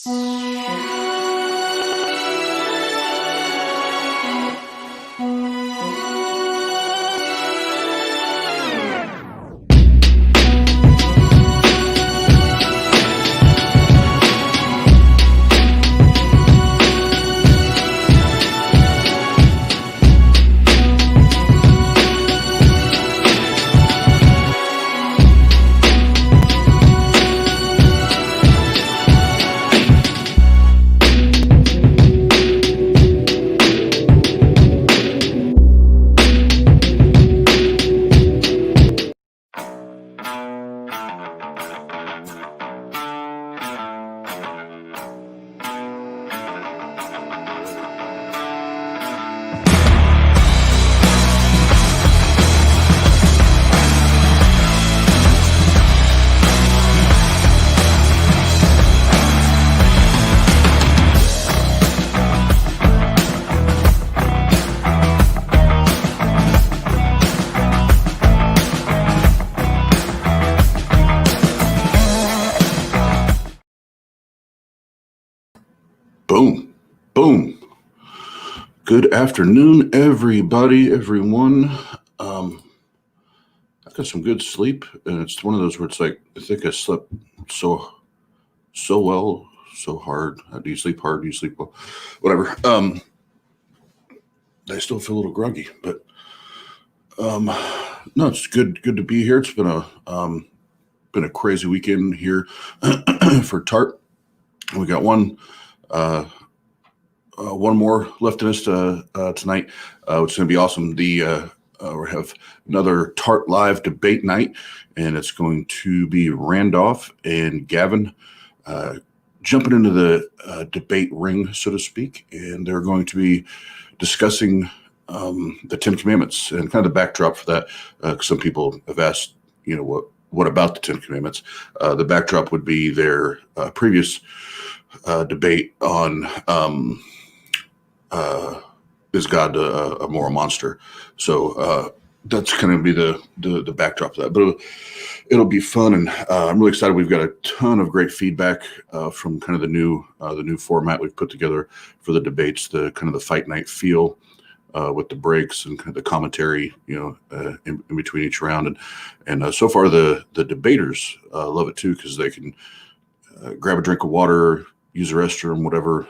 Boom, boom. Good afternoon, everybody, everyone. I got some good sleep, and it's one of those where it's like I think I slept so well, so hard. Do you sleep hard? Do you sleep well? Whatever. I still feel a little groggy, but no, it's good to be here. It's been a crazy weekend here for Tart. We got one more left in us tonight, which is going to be awesome. We have another Tart Live debate night, and it's going to be Randolph and Gavin jumping into the debate ring, so to speak, and they're going to be discussing the Ten Commandments and kind of the backdrop for that. Some people have asked, what about the Ten Commandments? The backdrop would be their previous debate on is God a moral monster? So that's going to be the backdrop of that. But it'll be fun, and I'm really excited. We've got a ton of great feedback from kind of the new format we've put together for the debates, the kind of the fight night feel with the breaks and kind of the commentary, in between each round. And so far the debaters love it too, because they can grab a drink of water, use a restroom, whatever.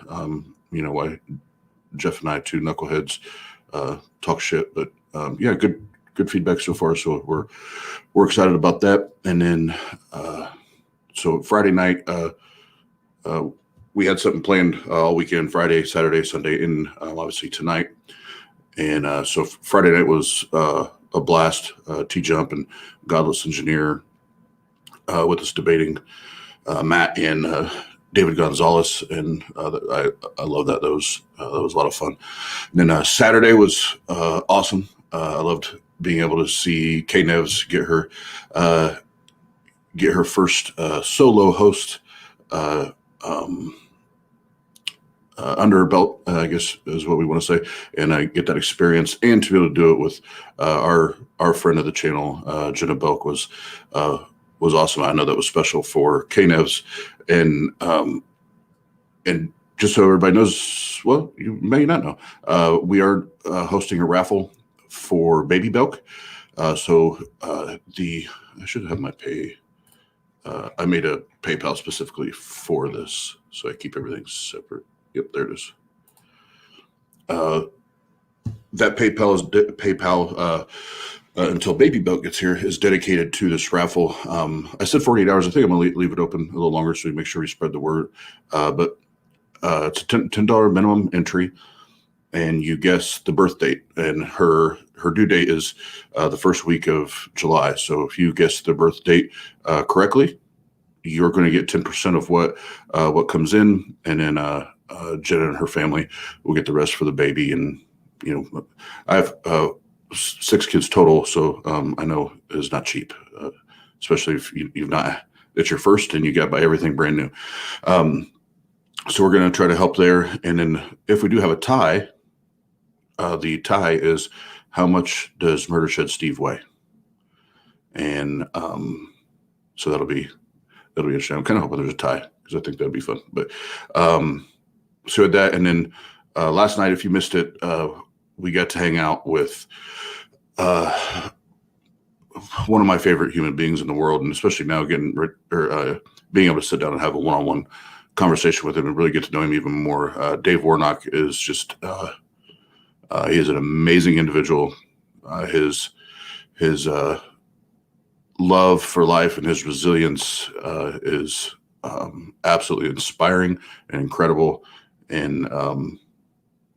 Jeff and I, two knuckleheads, talk shit, but yeah, good feedback so far. So we're excited about that. And then so Friday night, we had something planned all weekend: Friday, Saturday, Sunday, and obviously tonight. And so Friday night was a blast. T-Jump and Godless Engineer with us debating Matt and David Gonzalez, and I love that. That was a lot of fun. And then Saturday was awesome. I loved being able to see K Nevs get her first solo host under her belt, I guess is what we want to say, and I get that experience, and to be able to do it with our friend of the channel, Jenna Belk, was awesome. I know that was special for K Nevs, and just so everybody knows, well, you may not know, we are hosting a raffle for Baby Belk. So I should have my pay. I made a PayPal specifically for this, so I keep everything separate. Yep, there it is. That PayPal until Baby Belk gets here is dedicated to this raffle. I said 48 hours. I think I'm going to leave it open a little longer so we make sure we spread the word. But it's a $10 minimum entry, and you guess the birth date. And her due date is the first week of July. So if you guess the birth date correctly, you're going to get 10% of what comes in, and then Jenna and her family will get the rest for the baby. And I have 6 kids total, so I know it's not cheap, especially if you've not. It's your first, and you got to buy everything brand new. So we're going to try to help there, and then if we do have a tie, the tie is how much does Murder Shed Steve weigh, and so that'll be interesting. I'm kind of hoping there's a tie, because I think that'd be fun. But so that, and then last night, if you missed it, we got to hang out with one of my favorite human beings in the world, and especially now being able to sit down and have a one-on-one conversation with him and really get to know him even more. Dave Warnock is just he is an amazing individual. His love for life and his resilience is absolutely inspiring and incredible. And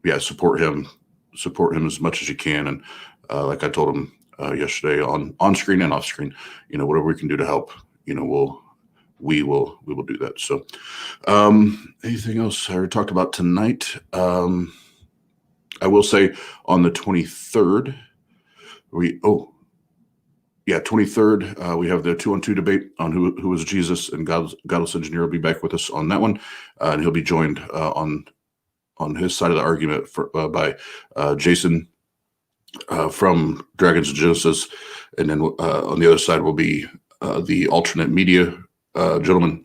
yeah, support him as much as you can. And like I told him yesterday, on screen and off screen, whatever we can do to help, we will do that. So anything else I already talked about tonight? I will say on the 23rd, 23rd, we have the 2-on-2 debate on who is Jesus, and Godless Engineer will be back with us on that one. And he'll be joined on his side of the argument by Jason from Dragons of Genesis. And then on the other side will be the alternate media gentlemen,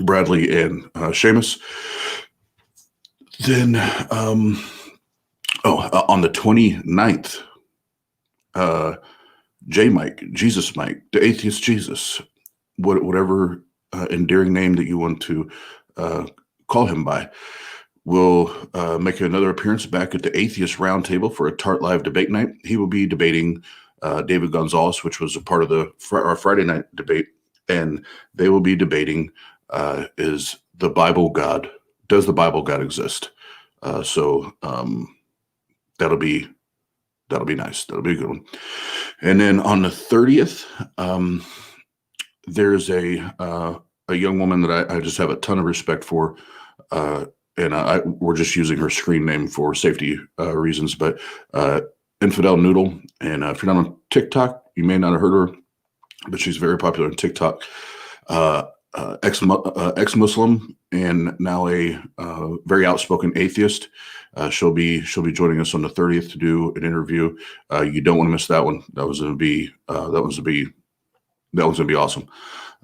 Bradley and Seamus. Then on the 29th, Jesus Mike, the atheist Jesus, whatever endearing name that you want to call him by, will make another appearance back at the Atheist Roundtable for a Tart Live debate night. He will be debating David Gonzalez, which was a part of our Friday night debate, and they will be debating does the Bible God exist? So that'll be nice. That'll be a good one. And then on the 30th, there's a young woman that I just have a ton of respect for, and we're just using her screen name for safety reasons. But Infidel Noodle, and if you're not on TikTok, you may not have heard her, but she's very popular on TikTok. Ex-Muslim and now a very outspoken atheist. She'll be joining us on the 30th to do an interview. You don't want to miss that one. That was going to be awesome.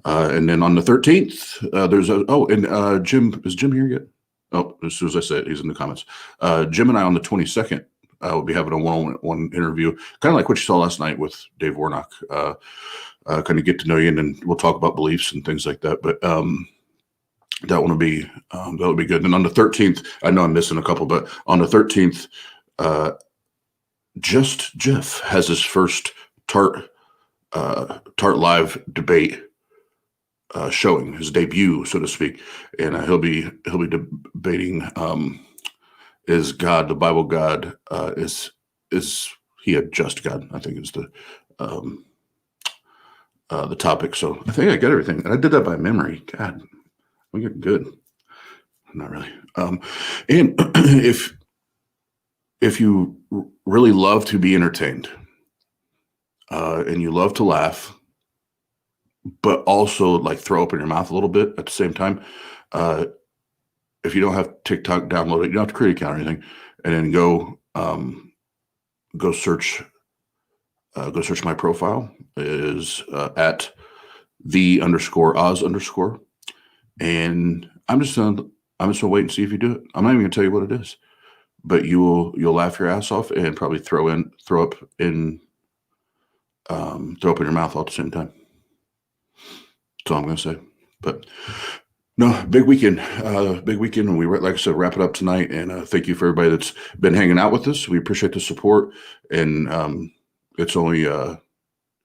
And then on the 13th, there's Jim. Is Jim here yet? Oh, as soon as I say it, he's in the comments. Jim and I on the 22nd will be having a one-on-one interview, kind of like what you saw last night with Dave Warnock. Kind of get to know you, and then we'll talk about beliefs and things like that. But that one will be good. And on the 13th, I know I'm missing a couple, but on the 13th, Just Jeff has his first Tart Live debate showing, his debut, so to speak, and he'll be debating is God, the Bible God, is he a just God? I think is the topic. So I think I got everything, and I did that by memory. God, we get good. Not really. And if you really love to be entertained, and you love to laugh, but also like throw up in your mouth a little bit at the same time, if you don't have TikTok, download it. You don't have to create an account or anything, and then go search my profile. It is at _Oz_, and I'm just gonna wait and see if you do it. I'm not even gonna tell you what it is, but you'll laugh your ass off and probably throw up in your mouth all at the same time. That's all I'm gonna say. But no, big weekend, and we, like I said, wrap it up tonight. And thank you for everybody that's been hanging out with us. We appreciate the support, and it's only gonna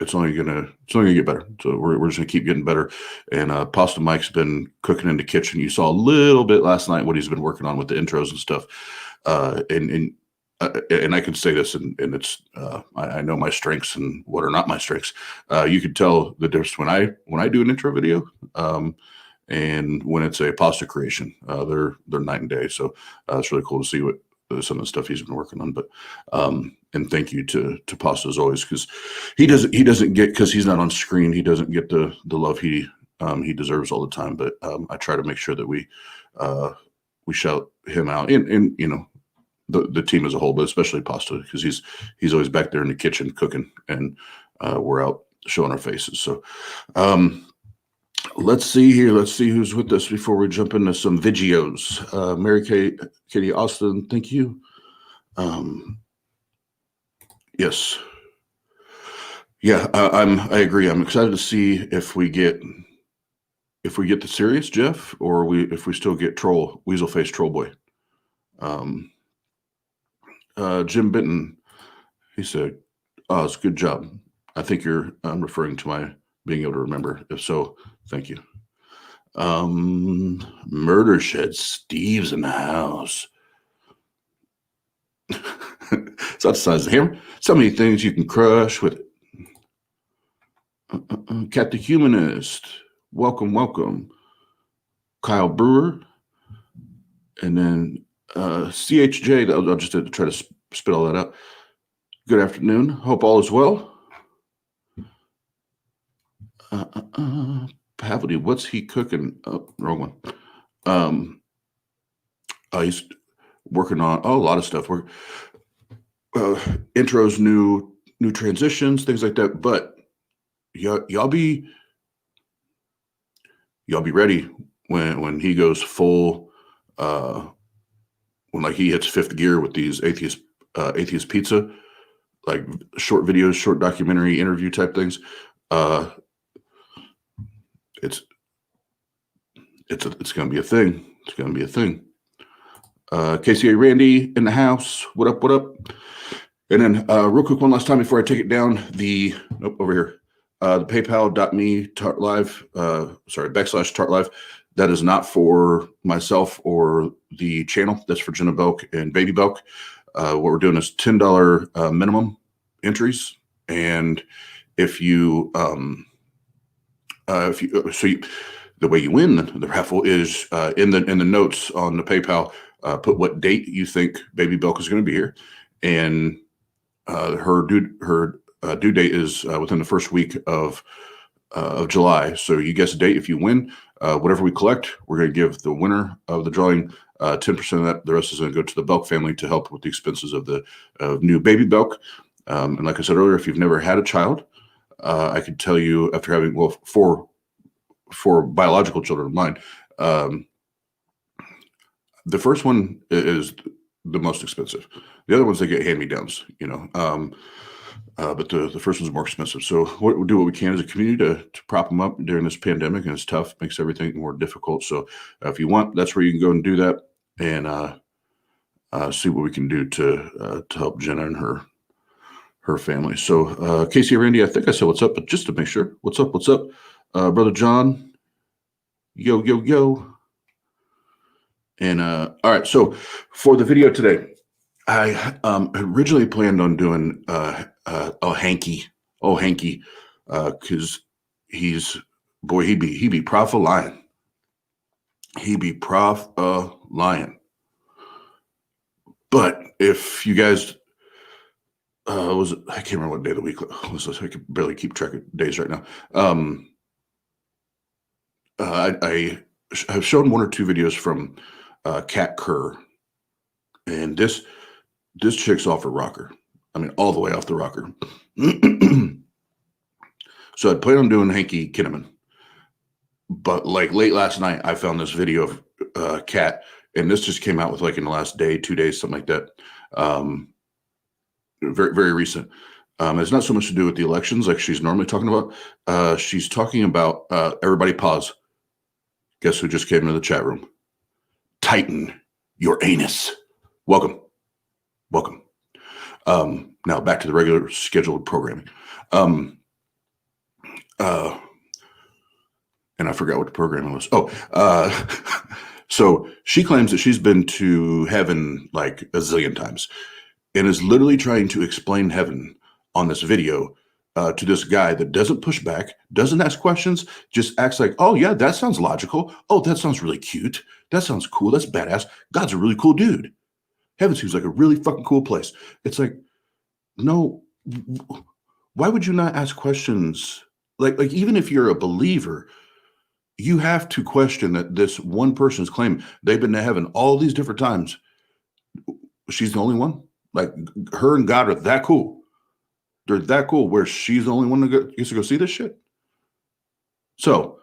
get better. So we're just gonna keep getting better. And Pasta Mike's been cooking in the kitchen. You saw a little bit last night what he's been working on with the intros and stuff. And I can say this, and it's I know my strengths and what are not my strengths. You can tell the difference when I do an intro video, and when it's a pasta creation. They're night and day. So it's really cool to see what some of the stuff he's been working on. But and thank you to Pasta as always, because he doesn't get, because he's not on screen, he doesn't get the love he deserves all the time. But I try to make sure that we shout him out, and the team as a whole, but especially Pasta, because he's always back there in the kitchen cooking, and we're out showing our faces. So Let's see here. Let's see who's with us before we jump into some videos. Katie Austin, thank you. Yes. Yeah, I agree. I'm excited to see if we get the serious Jeff, or if we still get Weasel Face Troll Boy. Jim Benton, he said, "Oh, it's a good job." I think you're referring to my being able to remember. If so, thank you. Murder Shed Steve's in the house. It's not the size of the hammer. So many things you can crush with it. Cat the Humanist. Welcome. Kyle Brewer. And then CHJ. I'll just try to spit all that out. Good afternoon. Hope all is well. Pavity, what's he cooking? Oh, wrong one. He's working on a lot of stuff. We're intros, new transitions, things like that. But y'all be ready when he goes full. When like he hits fifth gear with these atheist pizza, like short videos, short documentary interview type things. It's going to be a thing. It's going to be a thing. KCA Randy in the house. What up? And then real quick, one last time before I take it down, over here, the paypal.me /live, /tartlive. That is not for myself or the channel. That's for Jenna Belk and Baby Belk. What we're doing is $10 minimum entries. And the way you win the raffle is in the notes on the PayPal. Put what date you think Baby Belk is going to be here, and her due date is within the first week of July. So you guess a date. If you win, whatever we collect, we're going to give the winner of the drawing 10% of that. The rest is going to go to the Belk family to help with the expenses of the new Baby Belk. And like I said earlier, if you've never had a child, I could tell you after having four biological children of mine, the first one is the most expensive. The other ones, they get hand-me-downs, but the first one's more expensive. So we'll do what we can as a community to prop them up during this pandemic, and it's tough, makes everything more difficult. So if you want, that's where you can go and do that, and see what we can do to help Jenna and her family. So Casey and Randy, I think I said what's up, but just to make sure, what's up, Brother John, yo. And all right, so for the video today, I originally planned on doing Hanky, because he'd be Prophelyin. He'd be Prophelyin. But if you guys I can't remember what day of the week was. I can barely keep track of days right now. I have shown one or two videos from Kat Kerr, and this chick's off her rocker. I mean, all the way off the rocker. So I'd planned on doing Hanky Kunneman, but like late last night, I found this video of Kat, and this just came out with like in the last day, 2 days, something like that. Very, very recent. It's not so much to do with the elections like she's normally talking about. She's talking about everybody pause. Guess who just came into the chat room? Tighten your anus. Welcome. Now back to the regular scheduled programming. And I forgot what the program was. So she claims that she's been to heaven like a zillion times and is literally trying to explain heaven on this video to this guy that doesn't push back, doesn't ask questions, just acts like, oh yeah, that sounds logical. Oh, that sounds really cute. That sounds cool. That's badass. God's a really cool dude. Heaven seems like a really fucking cool place. It's like, no, why would you not ask questions? Like even if you're a believer, you have to question that this one person's claim they've been to heaven all these different times. She's the only one. Like her and God are that cool. They're that cool where she's the only one that gets to go see this shit. So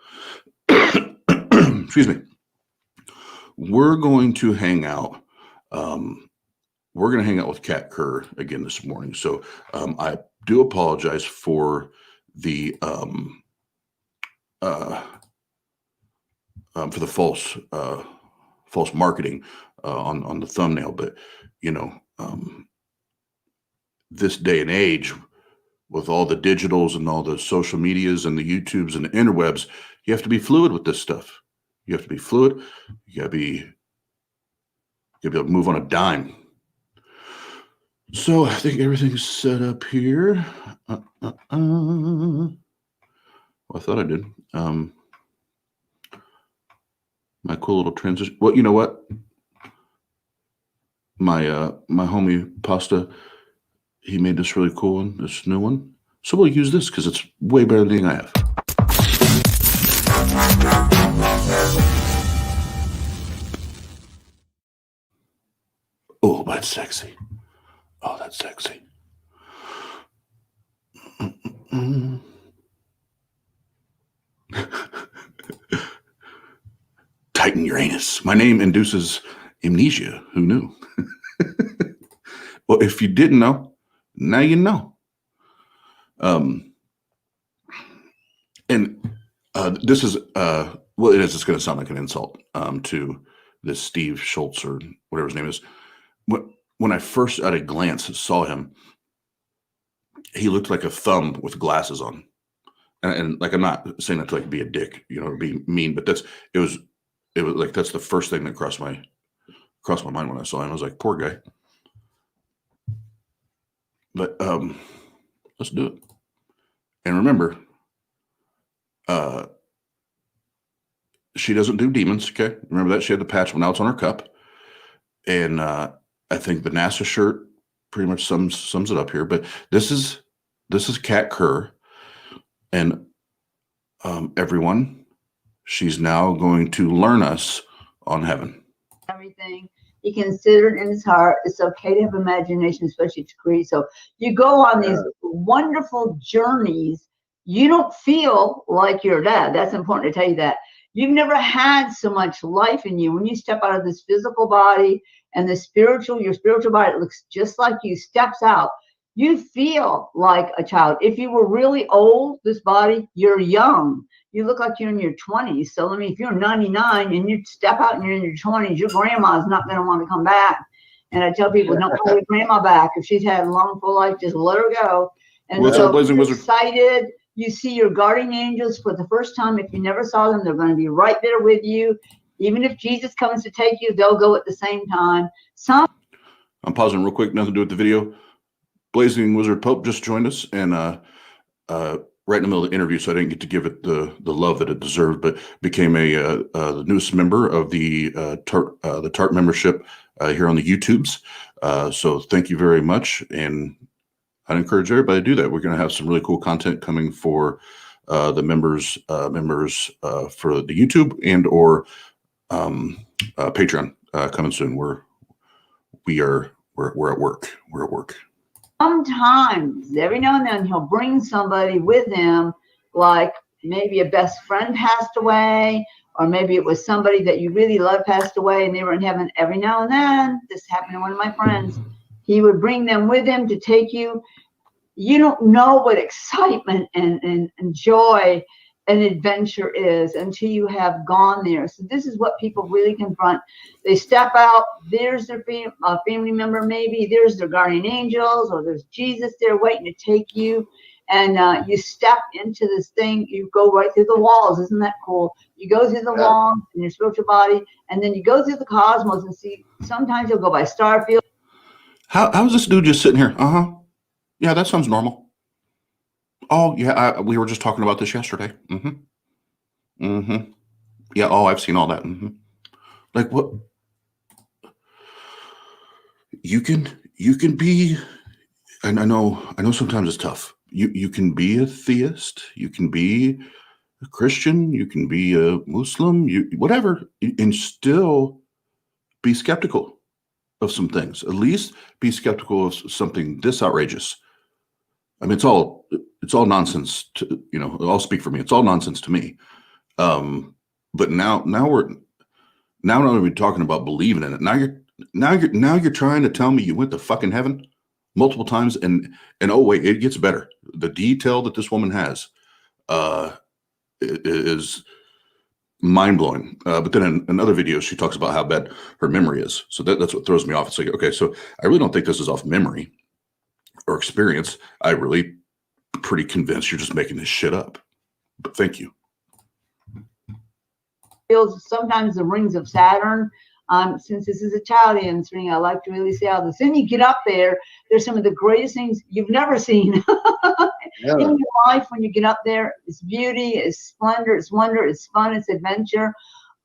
excuse me, we're going to hang out. We're going to hang out with Kat Kerr again this morning. So I do apologize for the false marketing on the thumbnail, but this day and age, with all the digitals and all the social medias and the YouTubes and the interwebs, you have to be fluid with this stuff. You have to be fluid. You gotta be able to move on a dime. So I think everything's set up here. Well, I thought I did. My cool little transition. Well, you know what? My homie Pasta, he made this really cool one, this new one. So we'll use this because it's way better than anything I have. Oh, that's sexy. Oh, that's sexy. Titan Uranus. My name induces amnesia. Who knew? Well, if you didn't know, now you know. And this is well, it is. It's going to sound like an insult to this Steve Schultz or whatever his name is. When I first at a glance saw him, he looked like a thumb with glasses on. And like, I'm not saying that to like be a dick, to be mean, but it was like, that's the first thing that crossed my mind when I saw him. I was like, poor guy. But let's do it. And remember, she doesn't do demons. Okay, remember that she had the patch. Well, now it's on her cup, and I think the NASA shirt pretty much sums it up here. But this is Kat Kerr, and everyone, she's now going to learn us on heaven. Everything he considered in his heart. It's okay to have imagination, especially to create. So you go on these wonderful journeys. You don't feel like you're dead. That's important to tell you that. You've never had so much life in you. When you step out of this physical body and your spiritual body, it looks just like you, steps out. You feel like a child. If you were really old, this body, you're young. You look like you're in your 20s. So, if you're 99 and you step out and you're in your 20s, your grandma's not going to want to come back. And I tell people, don't call your grandma back. If she's had a long, full life, just let her go. And so you're excited. You see your guardian angels for the first time. If you never saw them, they're going to be right there with you. Even if Jesus comes to take you, they'll go at the same time. I'm pausing real quick, nothing to do with the video. Blazing Wizard Pope just joined us, and right in the middle of the interview, so I didn't get to give it the love that it deserved, but became the newest member of the TART membership here on the YouTubes. So thank you very much, and I'd encourage everybody to do that. We're going to have some really cool content coming for the members for the YouTube and or Patreon coming soon. We're at work. We're at work. Sometimes, every now and then, he'll bring somebody with him, like maybe a best friend passed away, or maybe it was somebody that you really love passed away and they were in heaven. Every now and then, this happened to one of my friends, he would bring them with him to take you. You don't know what excitement and joy and adventure is until you have gone there. So this is what people really confront. They step out, there's their family member, maybe there's their guardian angels, or there's Jesus there waiting to take you. And you step into this thing, you go right through the walls. Isn't that cool? You go through the walls in your spiritual body, and then you go through the cosmos and see, sometimes you'll go by star field. How's this dude just sitting here? Yeah, that sounds normal. Oh, yeah, we were just talking about this yesterday. Yeah, I've seen all that. Like, what? You can be, and I know sometimes it's tough. You can be a theist, you can be a Christian, you can be a Muslim, whatever, and still be skeptical of some things. At least be skeptical of something this outrageous. I mean, it's all nonsense to, I'll speak for me. It's all nonsense to me. But now we're not only talking about believing in it. Now you're trying to tell me you went to fucking heaven multiple times, and oh wait, it gets better. The detail that this woman has is mind blowing. But then in another video, she talks about how bad her memory is. So that's what throws me off. It's like, okay, so I really don't think this is off memory or experience. I really pretty convinced you're just making this shit up. But thank you. Sometimes the rings of Saturn. Since this is Italian ring, I like to really see how this. Then you get up there, there's some of the greatest things you've never seen in your life. When you get up there, it's beauty, it's splendor, it's wonder, it's fun, it's adventure.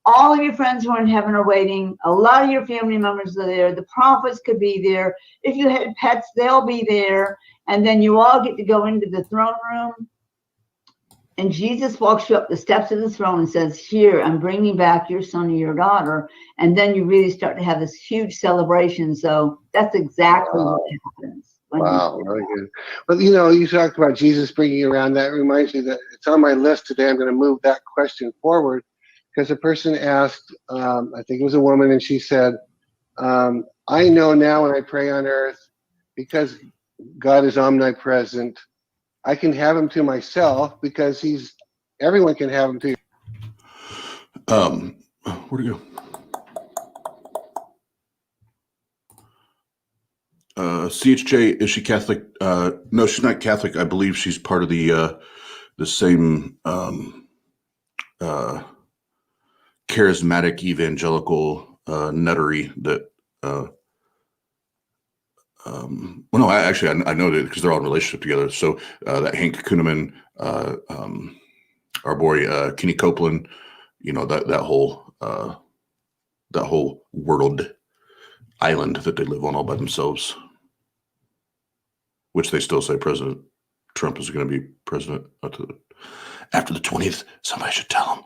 All of your friends who are in heaven are waiting. A lot of your family members are there. The prophets could be there. If you had pets, they'll be there. And then you all get to go into the throne room. And Jesus walks you up the steps of the throne and says, here, I'm bringing back your son or your daughter. And then you really start to have this huge celebration. So that's exactly what happens. Wow, really good. Well, you know, you talked about Jesus bringing you around. That reminds me that it's on my list today. I'm going to move that question forward because a person asked, I think it was a woman, and she said, I know now when I pray on earth, because God is omnipresent, I can have him to myself because everyone can have him to. Where'd it go? CHJ, is she Catholic? No, she's not Catholic. I believe she's part of the same charismatic evangelical nuttery that. Well, no, I know that because they're all in relationship together. So that Hank Kunneman, our boy Kenny Copeland, you know, that whole world island that they live on all by themselves, which they still say President Trump is going to be president after the 20th. Somebody should tell him.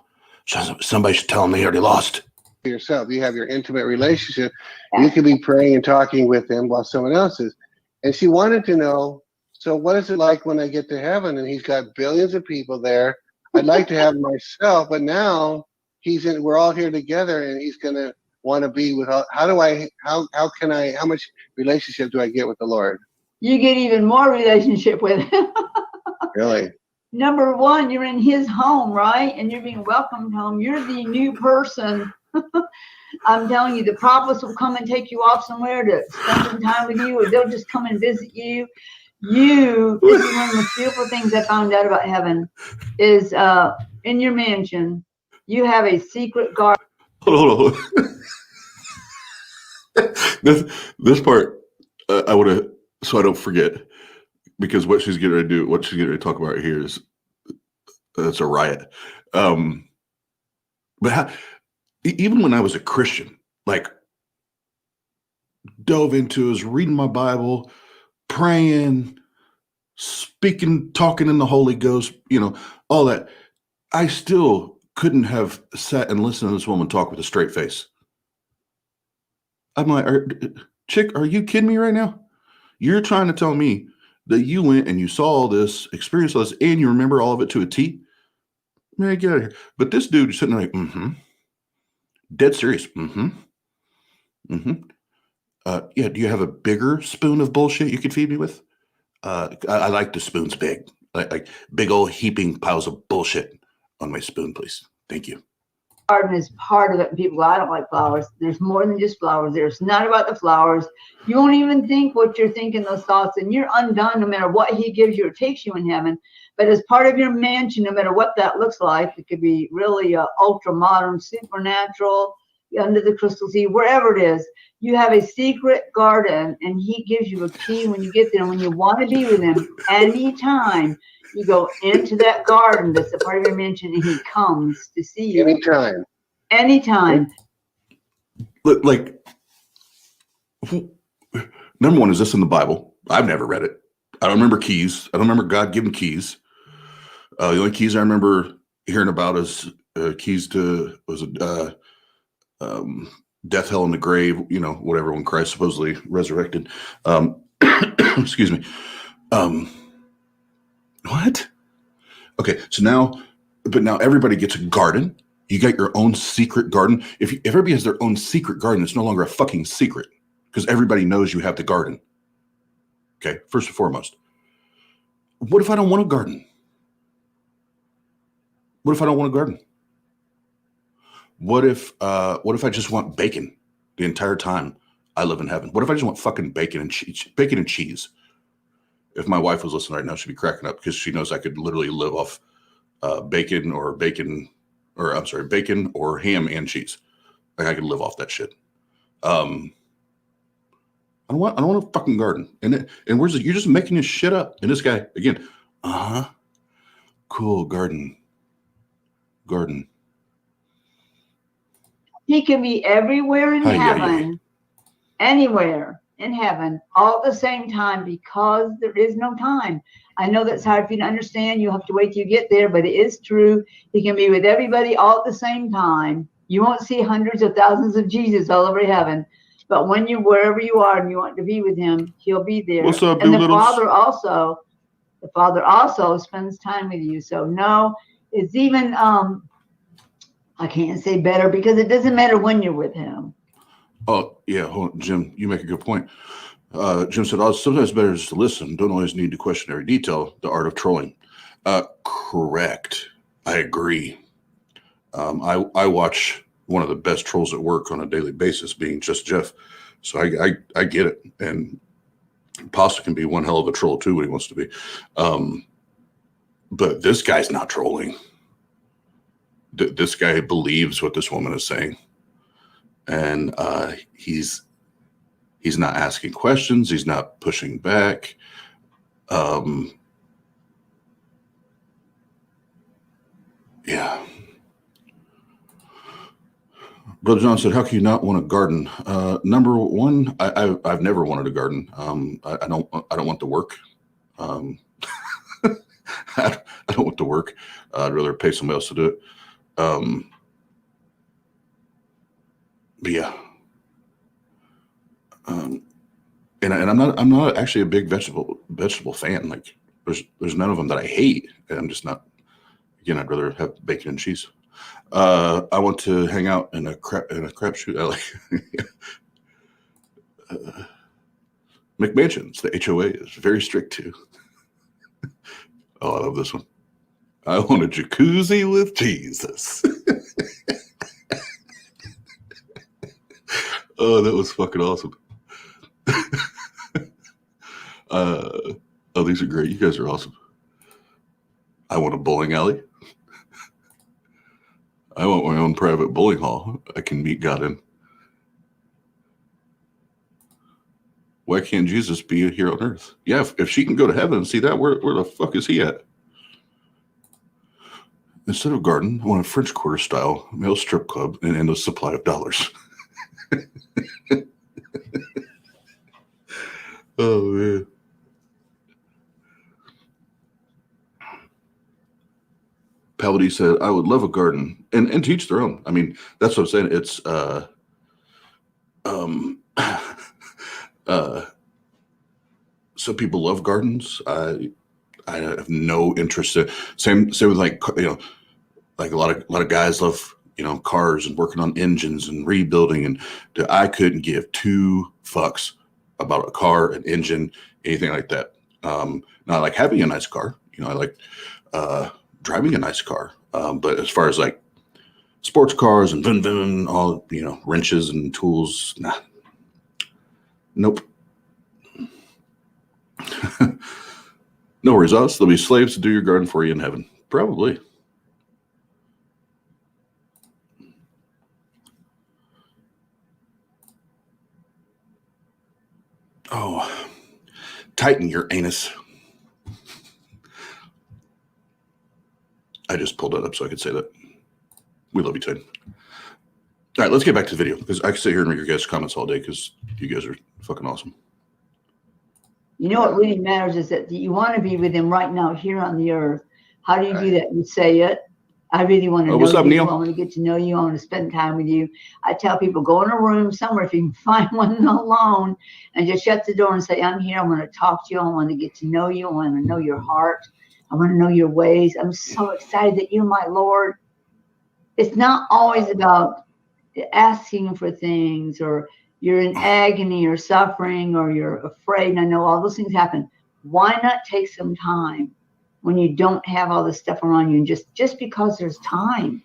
Somebody should tell him they already lost. Yourself, you have your intimate relationship. You can be praying and talking with him while someone else is. And she wanted to know, so what is it like when I get to heaven and he's got billions of people there? I'd like to have him myself, but now we're all here together and he's going to want to be with, how much relationship do I get with the Lord? You get even more relationship with him. Really? Number one, you're in his home, right? And you're being welcomed home. You're the new person. I'm telling you, the prophets will come and take you off somewhere to spend some time with you, or they'll just come and visit you. This is one of the most beautiful things I found out about heaven is in your mansion, you have a secret garden. Hold on. This part, I would have, so I don't forget, because what she's getting ready to do, what she's getting ready to talk about here is, it's a riot. But even when I was a Christian, like dove into is reading my Bible, praying, speaking, talking in the Holy Ghost, you know, all that, I still couldn't have sat and listened to this woman talk with a straight face. I'm like, chick, are you kidding me right now? You're trying to tell me that you went and you saw all this, experienced all this, and you remember all of it to a T? Man, get out of here. But this dude is sitting there like, dead serious. Yeah, do you have a bigger spoon of bullshit you could feed me with? I like the spoons big. Like big old heaping piles of bullshit on my spoon, please. Thank you. Garden is part of it. People, I don't like flowers. There's more than just flowers. There's not about the flowers. You won't even think what you're thinking, those thoughts, and you're undone no matter what he gives you or takes you in heaven. But as part of your mansion, no matter what that looks like, it could be really ultra modern, supernatural, under the crystal sea, wherever it is, you have a secret garden, and he gives you a key when you get there. And when you want to be with him anytime, you go into that garden that's a part of your mansion, and he comes to see you. Anytime. Look, like, number one, is this in the Bible? I've never read it. I don't remember keys. I don't remember God giving keys. The only keys I remember hearing about is keys to, death, hell, and the grave, you know, whatever, when Christ supposedly resurrected. Excuse me. What? Okay, so now everybody gets a garden. You got your own secret garden. If everybody has their own secret garden, it's no longer a fucking secret because everybody knows you have the garden. Okay, first and foremost. What if I don't want a garden? What if I don't want a garden? What if I just want bacon the entire time I live in heaven? What if I just want fucking bacon and cheese? Bacon and cheese. If my wife was listening right now, she'd be cracking up because she knows I could literally live off bacon or ham and cheese. Like I could live off that shit. I don't want a fucking garden. And where's it? You're just making this shit up. And this guy again, cool garden. He can be everywhere in heaven, anywhere in heaven, all at the same time because there is no time. I know that's hard for you to understand. You have to wait till you get there, but it is true. He can be with everybody all at the same time. You won't see hundreds of thousands of Jesus all over heaven, but when you wherever you are and you want to be with him, he'll be there. What's up, and the Doolittles? Father also spends time with you. So no, it's even I can't say better because it doesn't matter when you're with him. Oh yeah, Jim, you make a good point. Jim said, sometimes better is to listen. Don't always need to question every detail. The art of trolling. Correct. I agree. I watch one of the best trolls at work on a daily basis, being Just Jeff. So I get it. And Pasta can be one hell of a troll too when he wants to be. But this guy's not trolling. This guy believes what this woman is saying. And he's not asking questions. He's not pushing back. Yeah. Brother John said, how can you not want a garden? Number one, I've never wanted a garden. I don't want the work. I don't want the work. I'd rather pay somebody else to do it. But yeah. And I'm not actually a big vegetable fan. Like there's none of them that I hate. And I'm just not. Again, I'd rather have bacon and cheese. I want to hang out in a crapshoot alley. McMansions, the HOA is very strict too. Oh, I love this one. I want a jacuzzi with Jesus. Oh, that was fucking awesome. Oh, these are great. You guys are awesome. I want a bowling alley. I want my own private bowling hall I can meet God in. Why can't Jesus be here on earth? Yeah, if she can go to heaven and see that, where the fuck is he at? Instead of garden, I want a French Quarter style male strip club and endless supply of dollars. Oh, man. Paladin said, I would love a garden and teach their own. I mean, that's what I'm saying. It's, some people love gardens. I have no interest in same with like, like a lot of guys love, cars and working on engines and rebuilding. And I couldn't give two fucks about a car, an engine, anything like that. Not like having a nice car. I like, driving a nice car. But as far as like sports cars and all, wrenches and tools, nah. Nope. No worries, us. There'll be slaves to do your garden for you in heaven. Probably. Oh, tighten your anus. I just pulled that up so I could say that. We love you, Ted. All right, let's get back to the video because I can sit here and read your guys' comments all day because you guys are fucking awesome. What really matters is that you want to be with him right now here on the earth. How do you do that? You say it. I really want to know what's up, you. Neil? I want to get to know you. I want to spend time with you. I tell people, go in a room somewhere if you can find one alone and just shut the door and say, I'm here. I want to talk to you. I want to get to know you. I want to know your heart. I want to know your ways. I'm so excited that you're my Lord. it's not always about asking for things, or you're in agony or suffering or you're afraid. And I know all those things happen. Why not take some time when you don't have all this stuff around you, and just because there's time,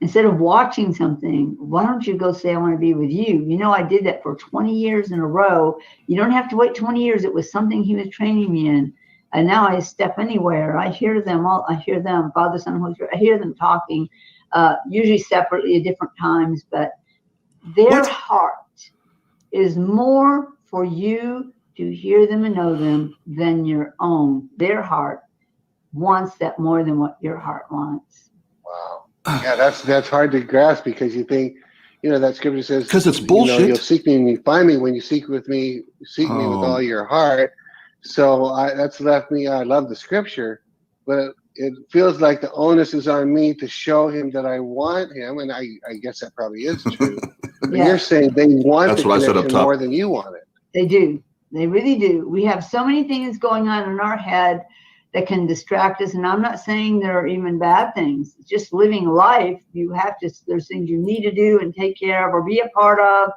instead of watching something, why don't you go say, I want to be with you? You know, I did that for 20 years in a row. You don't have to wait 20 years. It was something he was training me in. And now I step anywhere. I hear them all. I hear them, Father, Son, Holy Spirit. I hear them talking, usually separately at different times, but their heart is more for you to hear them and know them than your own. Their heart wants that more than what your heart wants. Wow. Yeah, that's hard to grasp, because you think, that scripture says, because it's bullshit. You'll seek me and you find me when you seek me with all your heart. So that's left me. I love the scripture, but it feels like the onus is on me to show him that I want him, and I guess that probably is true. But you're saying they want That's the what I said up connection top. more than you want it. They do. They really do. We have so many things going on in our head that can distract us. And I'm not saying there are even bad things. It's just living life. You have to, there's things you need to do and take care of or be a part of,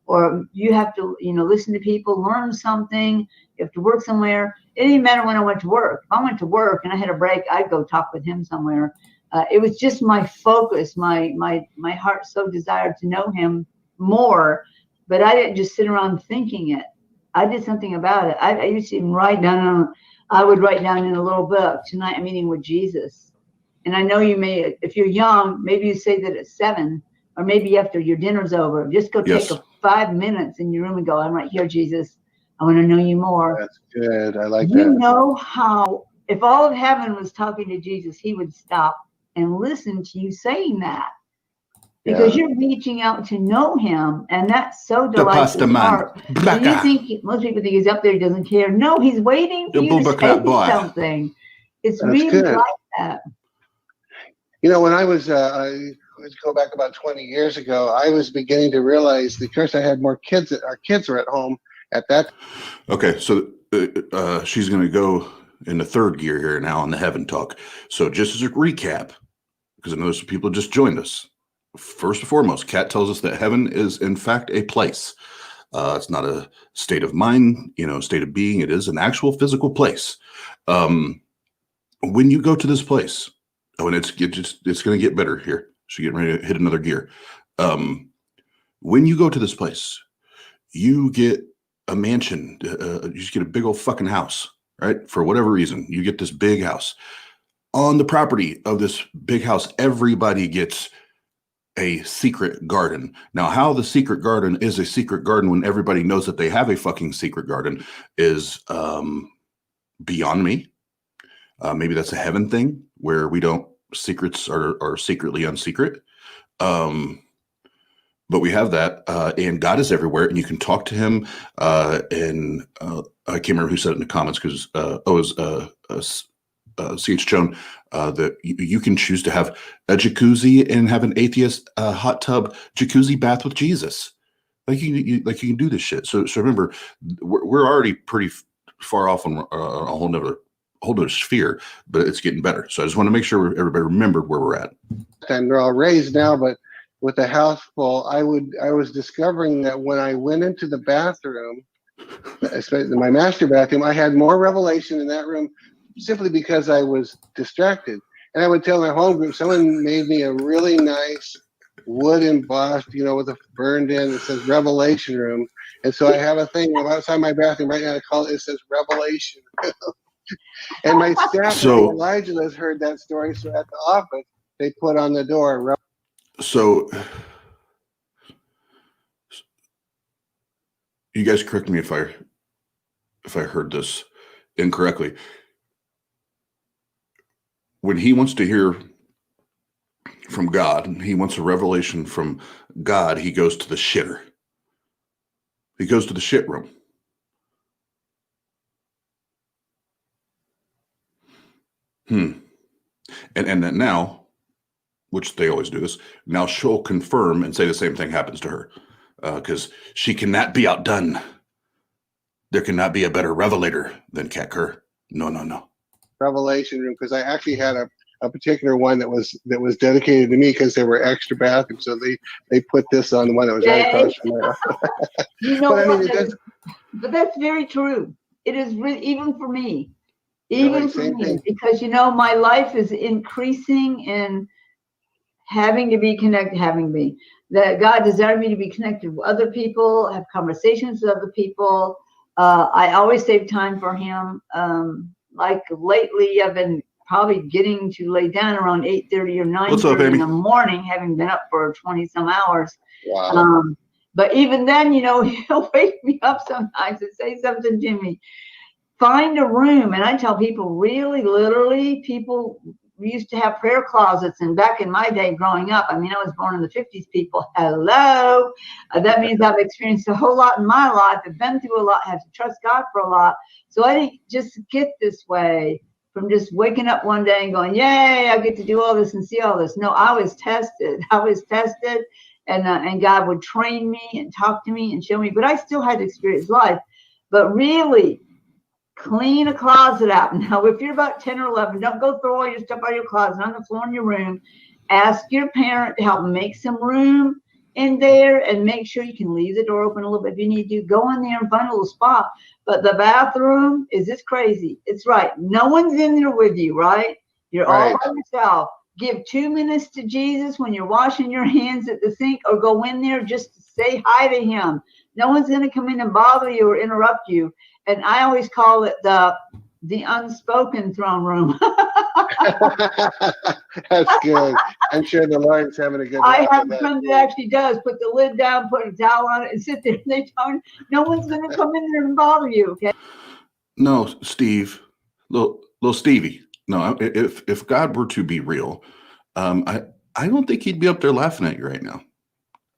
or you have to, listen to people, learn something. You have to work somewhere. It didn't matter when I went to work. If I went to work and I had a break, I'd go talk with him somewhere. It was just my focus. My heart so desired to know him more, but I didn't just sit around thinking it. I did something about it. I used to even write down. I would write down in a little book, tonight I'm meeting with Jesus. And I know you may, if you're young, maybe you say that at 7, or maybe after your dinner's over. Just go take 5 minutes in your room and go, I'm right here, Jesus. I want to know you more. That's good. I like that. You know how, if all of heaven was talking to Jesus, he would stop and listen to you saying that. Because you're reaching out to know him, and that's so delightful. You think most people think he's up there, he doesn't care. No, he's waiting for you to say something. It's really good. Like that. When I was, let's go back about 20 years ago, I was beginning to realize, because I had more kids. Our kids were at home at that. Okay, so she's going to go in the third gear here now on the heaven talk. So just as a recap, because I know some people just joined us. First and foremost, Kat tells us that heaven is in fact a place. It's not a state of mind, state of being. It is an actual physical place. When you go to this place, and it's going to get better here. She's getting ready to hit another gear. When you go to this place, you get a mansion. You just get a big old fucking house, right? For whatever reason, you get this big house. On the property of this big house, everybody gets a secret garden. Now, how the secret garden is a secret garden when everybody knows that they have a fucking secret garden is beyond me. Maybe that's a heaven thing where we don't, secrets are secretly unsecret. But we have that, and God is everywhere, and you can talk to him. And I can't remember who said it in the comments, because it was C.H. Joan, that you can choose to have a jacuzzi and have an atheist hot tub jacuzzi bath with Jesus. Like you can do this shit. So remember, we're already pretty far off on a whole nother sphere, but it's getting better. So I just want to make sure everybody remembered where we're at. And they're all raised now, but with the house full, I was discovering that when I went into the bathroom, especially my master bathroom, I had more revelation in that room, simply because I was distracted. And I would tell my home group, someone made me a really nice wood embossed, with a burned in, it says Revelation Room. And so I have a thing outside my bathroom right now, it says Revelation. And my staff, Elijah, has heard that story. So at the office, they put on the door. So you guys correct me if I heard this incorrectly. When he wants to hear from God, he wants a revelation from God, he goes to the shitter. He goes to the shit room. And then now, which they always do this, now she'll confirm and say the same thing happens to her. Because she cannot be outdone. There cannot be a better revelator than Kat Kerr. No. Revelation Room, because I actually had a particular one that was dedicated to me because there were extra bathrooms, so they put this on the one that was right across from my office. You know But I what? mean, it does. But that's very true. It is really, even for me, Really, same thing. because my life is increasing in having to be connected, that God desired me to be connected with other people, have conversations with other people. I always save time for him. Like lately, I've been probably getting to lay down around 8:30 or 9:30 in the morning, having been up for 20 some hours. Wow. But even then, he'll wake me up sometimes and say something to me. Find a room. And I tell people, really, literally, people used to have prayer closets. And back in my day growing up, I was born in the 50s, people. Hello. That means I've experienced a whole lot in my life. I've been through a lot, have to trust God for a lot. So I didn't just get this way from just waking up one day and going, yay, I get to do all this and see all this. No, I was tested. And God would train me and talk to me and show me, but I still had to experience life. But really, clean a closet out. Now, if you're about 10 or 11, don't go throw all your stuff out of your closet on the floor in your room. Ask your parent to help make some room in there, and make sure you can leave the door open a little bit if you need to. Go in there and find a little spot. But the bathroom is just crazy. It's right. No one's in there with you, right? You're all by yourself. Give 2 minutes to Jesus when you're washing your hands at the sink, or go in there just to say hi to him. No one's going to come in and bother you or interrupt you. And I always call it the unspoken throne room. That's good. I'm sure the Lord's having a good I laugh have at that. one that actually does put the lid down, put a towel on it, and sit there. No one's going to come in there and bother you. Okay. No, Steve, little Stevie. No, if God were to be real, I don't think he'd be up there laughing at you right now.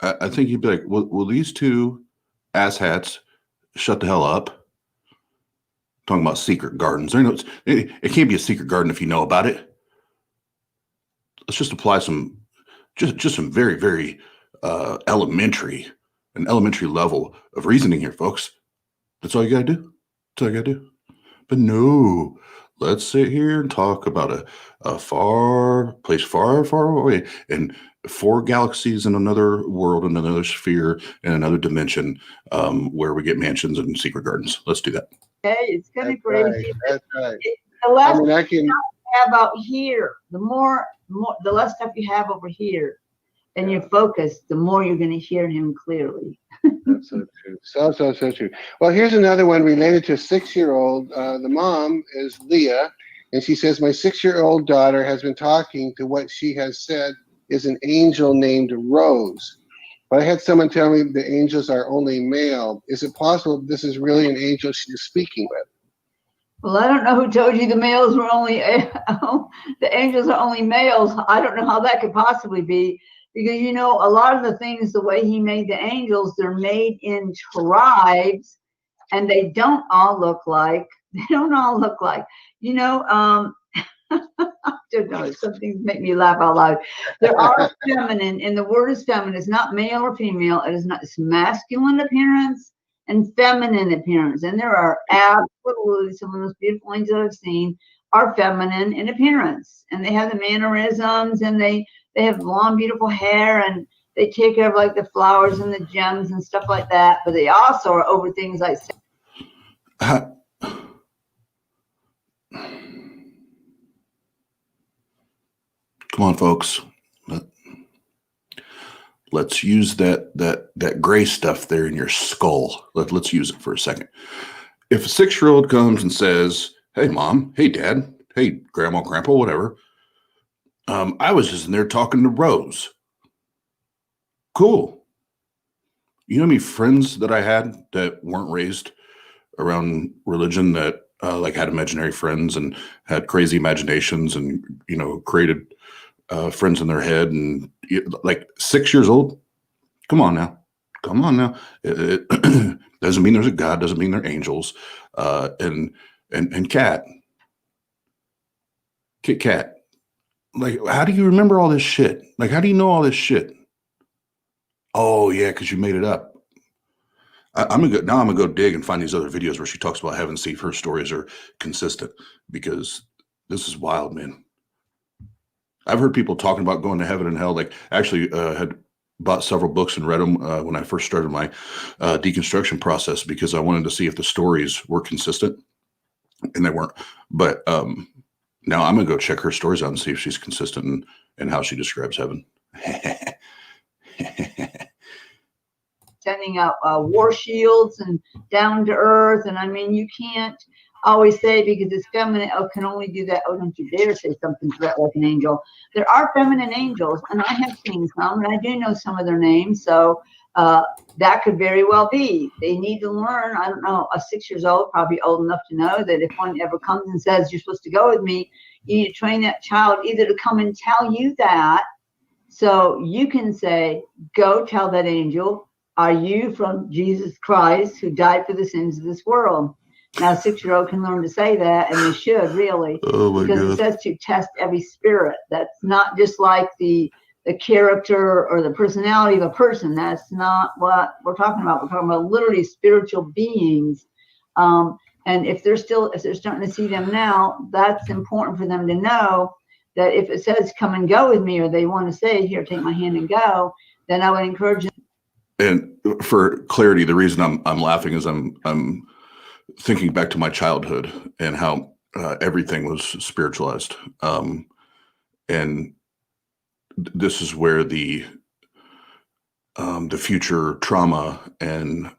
I think he'd be like, will these two asshats shut the hell up? Talking about secret gardens. It can't be a secret garden if you know about it. Let's just apply some very, very elementary level of reasoning here, folks. That's all you gotta do. But no, let's sit here and talk about a far place, far, far away, and 4 galaxies in another world, in another sphere, in another dimension, where we get mansions and secret gardens. Let's do that. Okay, it's kind of Right. crazy. That's right. The less I mean, I stuff can. you have out here, the less stuff you have over here, and you're focused, the more you're going to hear him clearly. That's so true. So true. Well, here's another one related to a 6-year-old. The mom is Leah, and she says, my 6-year-old daughter has been talking to what she has said is an angel named Rose. But I had someone tell me the angels are only male. Is it possible this is really an angel she's speaking with? Well, I don't know who told you the males were only, the angels are only males. I don't know how that could possibly be, because, a lot of the things, the way he made the angels, they're made in tribes, and they don't all look like, I don't know, some things make me laugh out loud. There are feminine, and the word is feminine. It's not male or female. It's masculine appearance and feminine appearance. And there are absolutely some of the most beautiful angels that I've seen are feminine in appearance. And they have the mannerisms, and they have long, beautiful hair, and they take care of like the flowers and the gems and stuff like that. But they also are over things like Come on, folks. Let's use that gray stuff there in your skull. Let's use it for a second. If a 6-year-old comes and says, hey, mom, hey, dad, hey, grandma, grandpa, whatever, I was just in there talking to Rose. Cool. You know how many friends that I had that weren't raised around religion, that like had imaginary friends and had crazy imaginations and, created friends in their head, and like 6 years old. Come on now. It doesn't mean there's a God, doesn't mean they're angels. And Kit Kat, like, how do you remember all this shit? Like, how do you know all this shit? Oh yeah, because you made it up. I'm gonna go dig and find these other videos where she talks about heaven, see if her stories are consistent, because this is wild, man. I've heard people talking about going to heaven and hell. Like, actually, had bought several books and read them when I first started my deconstruction process, because I wanted to see if the stories were consistent, and they weren't. But now I'm gonna go check her stories out and see if she's consistent in how she describes heaven. Sending out war shields and down to earth, and I mean, you can't always say because it's feminine, oh, can only do that. Oh, don't you dare say something to that like an angel. There are feminine angels, and I have seen some, and I do know some of their names, so that could very well be. They need to learn. I don't know, a 6 years old, probably old enough to know that if one ever comes and says you're supposed to go with me, you need to train that child either to come and tell you that, so you can say, go tell that angel, are you from Jesus Christ who died for the sins of this world? Now, a 6-year-old can learn to say that, and they should really, because it says to test every spirit. That's not just like the character or the personality of a person. That's not what we're talking about. We're talking about literally spiritual beings. And if they're starting to see them now, that's important for them to know that if it says come and go with me, or they want to say here, take my hand and go, then I would encourage them. And for clarity, the reason I'm laughing is I'm thinking back to my childhood and how everything was spiritualized, and this is where the future trauma and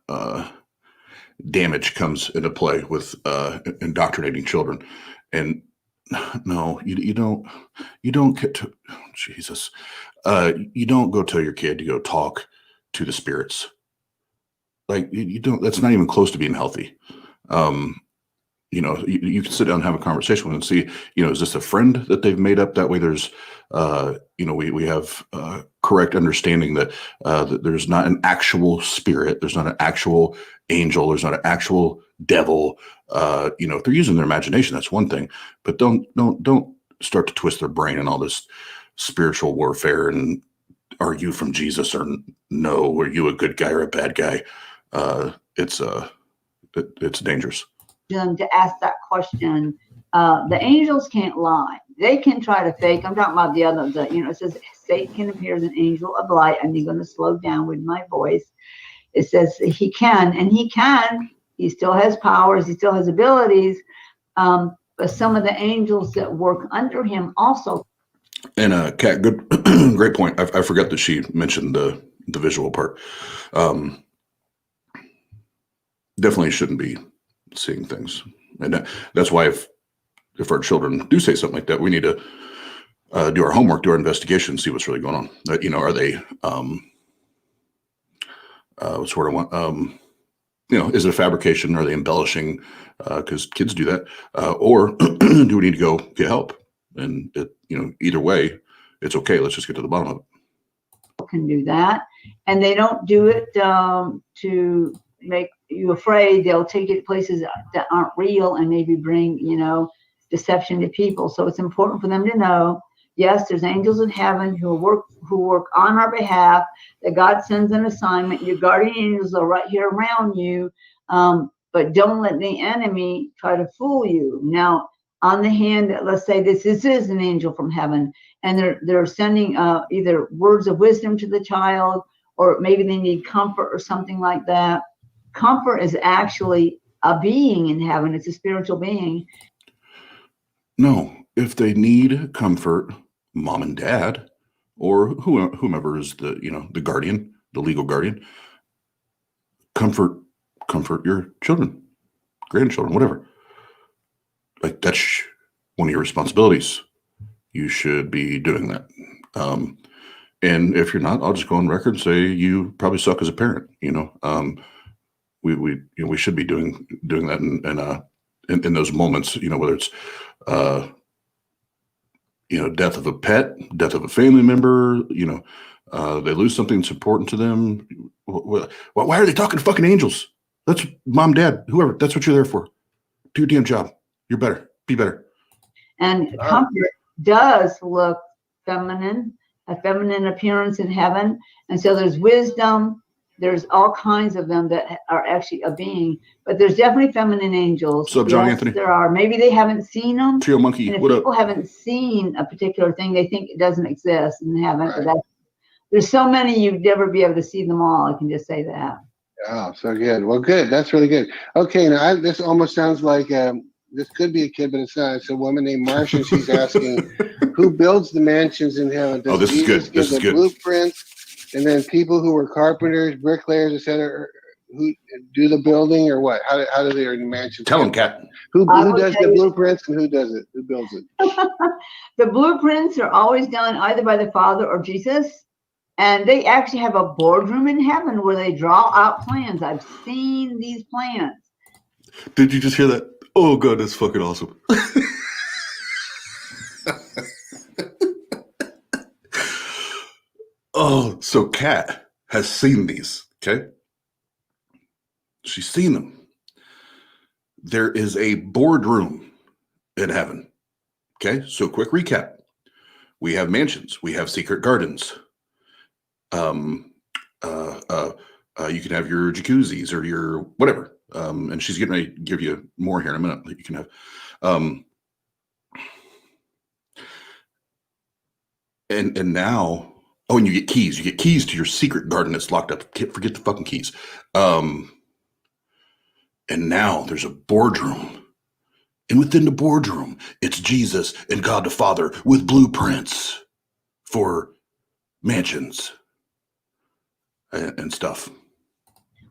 damage comes into play with indoctrinating children. And no, you don't get to, Jesus, you don't go tell your kid to go talk to the spirits. Like, you don't, that's not even close to being healthy. You can sit down and have a conversation with them and see, is this a friend that they've made up? That way there's, we have correct understanding that, that there's not an actual spirit. There's not an actual angel. There's not an actual devil. If they're using their imagination, that's one thing, but don't start to twist their brain and all this spiritual warfare and are you from Jesus or no? Are you a good guy or a bad guy? It's dangerous. To ask that question. The angels can't lie. They can try to fake. I'm talking about the others. It says Satan can appear as an angel of light. I'm going to slow down with my voice. It says he can, and he can. He still has powers. He still has abilities. But some of the angels that work under him also. And Kat, good, great point. I forgot that she mentioned the visual part. Definitely shouldn't be seeing things, and that's why if our children do say something like that, we need to do our homework, do our investigation, see what's really going on. Are they what's the word I want? Is it a fabrication? Are they embellishing? Because kids do that, or do we need to go get help? And either way, it's okay. Let's just get to the bottom of it. Can do that, and they don't do it to make you afraid. They'll take you to places that aren't real and maybe bring deception to people. So it's important for them to know, yes, there's angels in heaven who work on our behalf, that God sends an assignment. Your guardian angels are right here around you, but don't let the enemy try to fool you. Now, on the hand, let's say this is an angel from heaven, and they're sending either words of wisdom to the child, or maybe they need comfort or something like that. Comfort is actually a being in heaven. It's a spiritual being. No, if they need comfort, mom and dad, or whomever is the guardian, the legal guardian, comfort your children, grandchildren, whatever. Like, that's one of your responsibilities. You should be doing that. And if you're not, I'll just go on record and say you probably suck as a parent. We should be doing that in those moments. Whether it's death of a pet, death of a family member. They lose something that's important to them. Why are they talking to fucking angels? That's mom, dad, whoever. That's what you're there for. Do your damn job. You're better. Be better. And comfort does look feminine, a feminine appearance in heaven. And so there's wisdom, There's all kinds of them that are actually a being, but there's definitely feminine angels. What's up, John Yes, Anthony? there are. Maybe they haven't seen them. Trio Monkey, And if what people up? haven't seen a particular thing, they think it doesn't exist and they haven't. Right. But that's, there's so many, you'd never be able to see them all. I can just say that. Oh, so good. Well, good. That's really good. Okay, now this almost sounds like this could be a kid, but it's not. It's a woman named Marsha, and she's asking, who builds the mansions in heaven? Does this is Jesus good. give This is the good. blueprints, and then people who were carpenters, bricklayers, etc., who do the building, or what? How do their mansions? Tell him, Kat. Who I will does tell the you- blueprints and who does it? Who builds it? The blueprints are always done either by the Father or Jesus. And they actually have a boardroom in heaven where they draw out plans. I've seen these plans. Did you just hear that? Oh, God, that's fucking awesome. Oh, so Kat has seen these, okay? She's seen them. There is a boardroom in heaven, okay? So quick recap. We have mansions. We have secret gardens. You can have your jacuzzis or your whatever. And she's getting ready to give you more here in a minute that you can have. And now, oh, and you get keys. You get keys to your secret garden that's locked up. Forget the fucking keys. And now there's a boardroom. And within the boardroom, it's Jesus and God the Father with blueprints for mansions and stuff.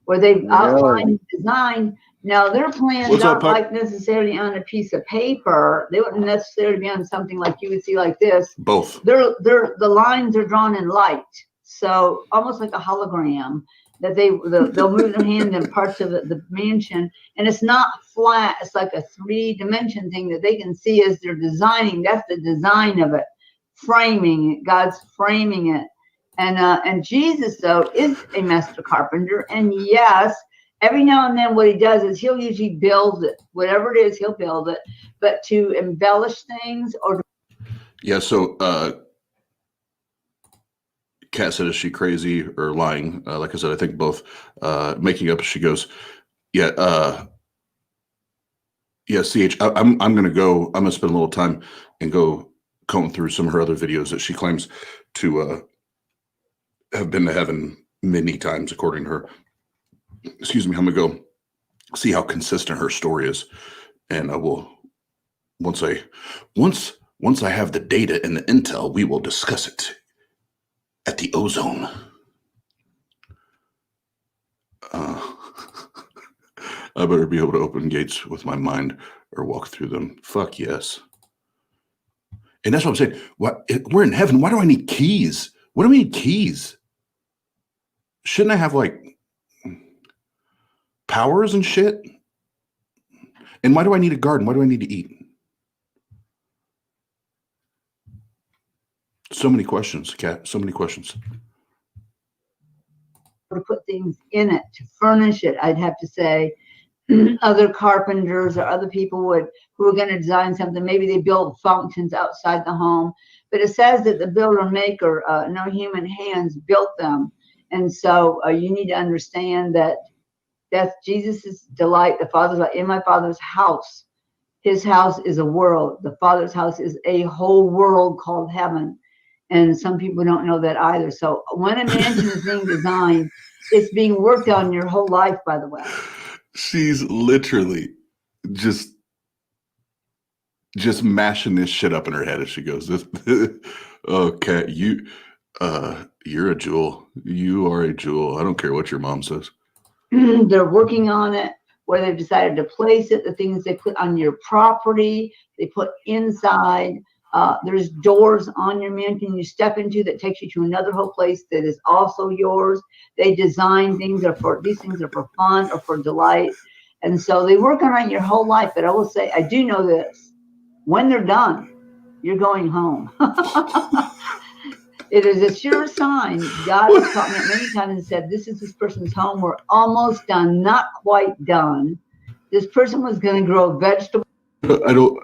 Where they've Really? outlined design. Now their plans What's up, aren't Puck? like necessarily on a piece of paper. They wouldn't necessarily be on something like you would see like this. Both. The lines are drawn in light, so almost like a hologram. That they'll move their hand in parts of the mansion, and it's not flat. It's like a 3-dimension thing that they can see as they're designing. That's the design of it, framing it. God's framing it, and Jesus though is a master carpenter, and yes, every now and then what he does is he'll usually build it, whatever it is, he'll build it, but to embellish things or. Yeah, so Kat said, is she crazy or lying? Like I said, I think both. Making up, she goes, yeah, CH, I'm gonna go, I'm gonna spend a little time and go comb through some of her other videos that she claims to have been to heaven many times, according to her. Excuse me, I'm gonna go see how consistent her story is. And I will, once I have the data and the intel, we will discuss it at the OZone. I better be able to open gates with my mind or walk through them. Fuck yes. And that's what I'm saying. We're in heaven. Why do I need keys? What do we need keys? Shouldn't I have like powers and shit? And why do I need a garden? Why do I need to eat? So many questions, Kat. So many questions. to put things in it, to furnish it, I'd have to say. Other carpenters or other people who are going to design something, maybe they build functions outside the home, but it says that the builder maker, no human hands built them. And so you need to understand that that's Jesus's delight. The Father's like, in my Father's house. His house is a world. The Father's house is a whole world called heaven. And some people don't know that either. So when a mansion is being designed, it's being worked on your whole life, by the way. She's literally just mashing this shit up in her head as she goes. Okay, you're a jewel. You are a jewel. I don't care what your mom says. They're working on it, where they've decided to place it, the things they put on your property, they put inside. There's doors on your mansion you step into that takes you to another whole place that is also yours. They design things these things are for fun or for delight. And so they work on it your whole life. But I will say, I do know this. When they're done, you're going home. It is a sure sign. God has taught me many times and said, this is this person's home. We're almost done, not quite done. This person was going to grow vegetables. I don't,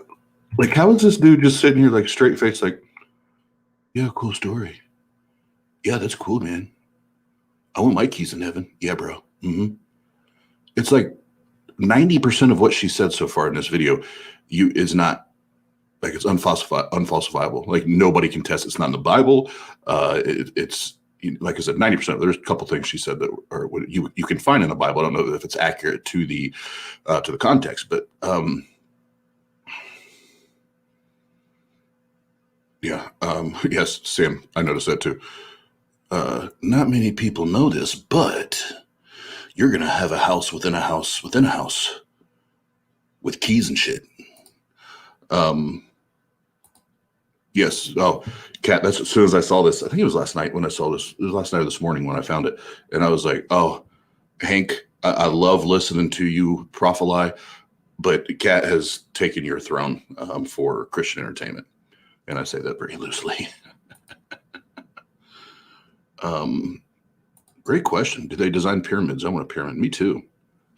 like, how is this dude just sitting here like straight face, like, yeah, cool story. Yeah, that's cool, man. I want my keys in heaven. Yeah, bro. It's like 90% of what she said so far in this video is not, like, it's unfalsifiable. Like, nobody can test. It's not in the Bible. It's like I said, 90%. There's a couple things she said that are what you can find in the Bible. I don't know if it's accurate to the context, but yeah. Yes, Sam, I noticed that too. Not many people know this, but you're gonna have a house within a house within a house with keys and shit. Yes. Oh, Kat, that's as soon as I saw this. I think it was last night when I saw this. It was last night or this morning when I found it. And I was like, oh, Hank, I love listening to you, Prophelyin, but Kat has taken your throne for Christian entertainment. And I say that very loosely. Great question. Did they design pyramids? I want a pyramid. Me too.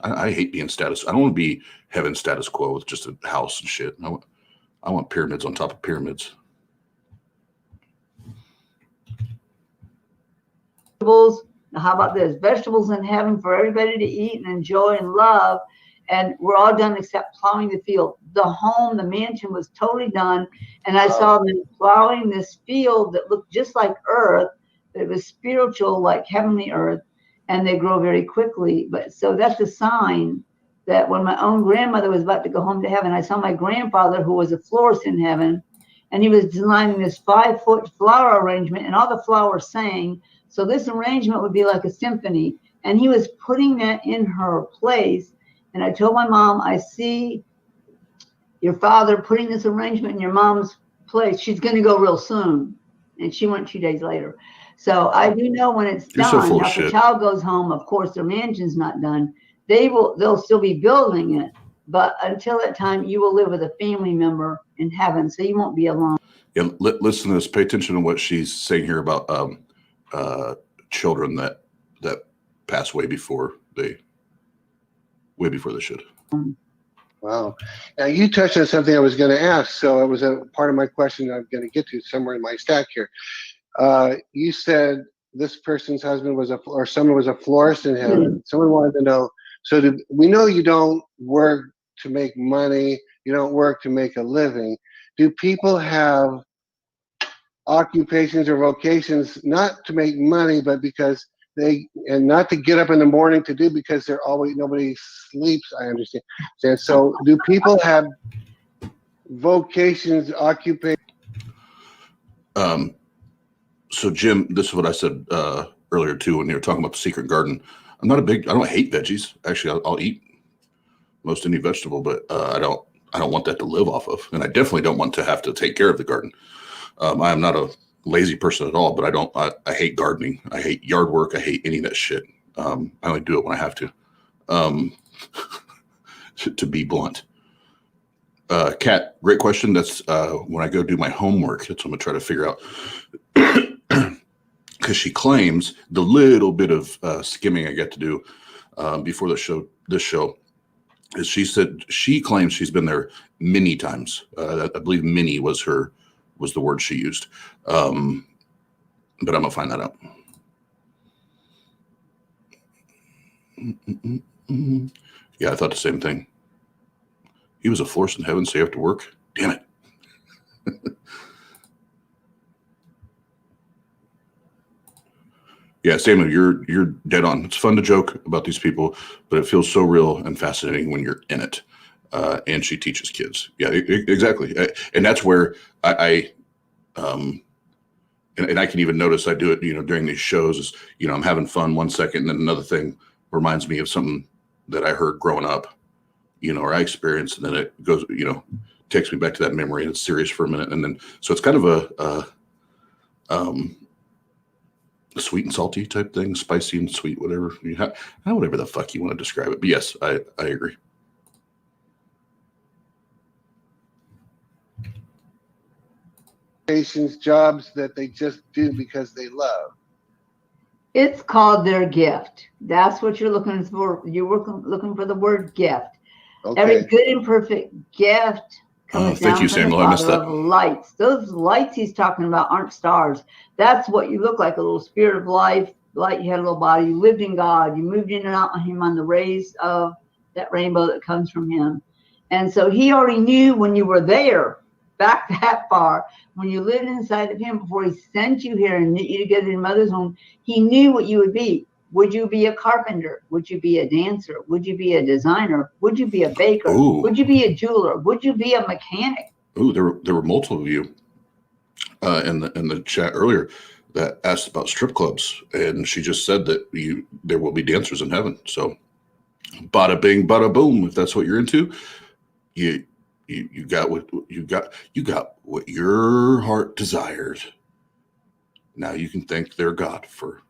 I hate being status. I don't want to be heaven status quo with just a house and shit. I want pyramids on top of pyramids. How about this? Vegetables in heaven for everybody to eat and enjoy and love. And we're all done except plowing the field. The home, the mansion was totally done. And I saw them plowing this field that looked just like earth. But it was spiritual, like heavenly earth. And they grow very quickly. But so that's a sign that when my own grandmother was about to go home to heaven, I saw my grandfather, who was a florist in heaven, and he was designing this 5-foot flower arrangement, and all the flowers sang. So this arrangement would be like a symphony, and he was putting that in her place. And I told my mom, I see your father putting this arrangement in your mom's place. She's going to go real soon. And she went 2 days later. So I do know when it's You're done. so full of Now, if shit. the child goes home, of course, their mansion's not done. They'll still be building it. But until that time, you will live with a family member in heaven. So you won't be alone. Yeah, listen to this. Pay attention to what she's saying here about children that pass way before they should. Wow. Now, you touched on something I was going to ask, so it was a part of my question I'm going to get to somewhere in my stack here. You said this person's husband or someone was a florist in heaven. Someone wanted to know, so we know you don't work to make money, you don't work to make a living. Do people have occupations or vocations not to make money, but because and not to get up in the morning to do, because they're always, nobody sleeps, I understand. So do people have vocations, occupations? So Jim, this is what I said earlier too, when you were talking about the secret garden. I don't hate veggies. Actually, I'll eat most any vegetable, but I don't want that to live off of. And I definitely don't want to have to take care of the garden. I am not a lazy person at all, but I hate gardening. I hate yard work. I hate any of that shit. I only do it when I have to, to be blunt. Kat, great question. That's when I go do my homework, that's what I'm gonna try to figure out. Because she claims the little bit of skimming I get to do before this show, is she claims she's been there many times. I believe many was the word she used. But I'm gonna find that out. Yeah, I thought the same thing. He was a florist in heaven, so you have to work. Damn it. Yeah, Samuel, you're dead on. It's fun to joke about these people, but it feels so real and fascinating when you're in it. And she teaches kids. Yeah, exactly. And that's where and I can even notice I do it, during these shows is, I'm having fun 1 second, and then another thing reminds me of something that I heard growing up, or I experienced, and then it goes, takes me back to that memory, and it's serious for a minute. And then, so it's kind of a sweet and salty type thing, spicy and sweet, whatever, whatever the fuck you want to describe it. But yes, I agree. Jobs that they just do because they love. It's called their gift. That's what you're looking for. You're looking for the word gift. Okay. Every good and perfect gift comes down from Samuel. the I missed Father that. of lights. Those lights he's talking about aren't stars. That's what you look like, a little spirit of life, light, you had a little body, you lived in God, you moved in and out on him on the rays of that rainbow that comes from him. And so he already knew when you were there, back that far, when you lived inside of him before he sent you here and knit you together in your mother's womb, he knew what you would be. Would you be a carpenter? Would you be a dancer? Would you be a designer? Would you be a baker? Ooh. Would you be a jeweler? Would you be a mechanic? Ooh, there were multiple of you in the chat earlier that asked about strip clubs, and she just said that there will be dancers in heaven. So, bada bing, bada boom. If that's what you're into, you got what you got what your heart desired. Now you can thank their God for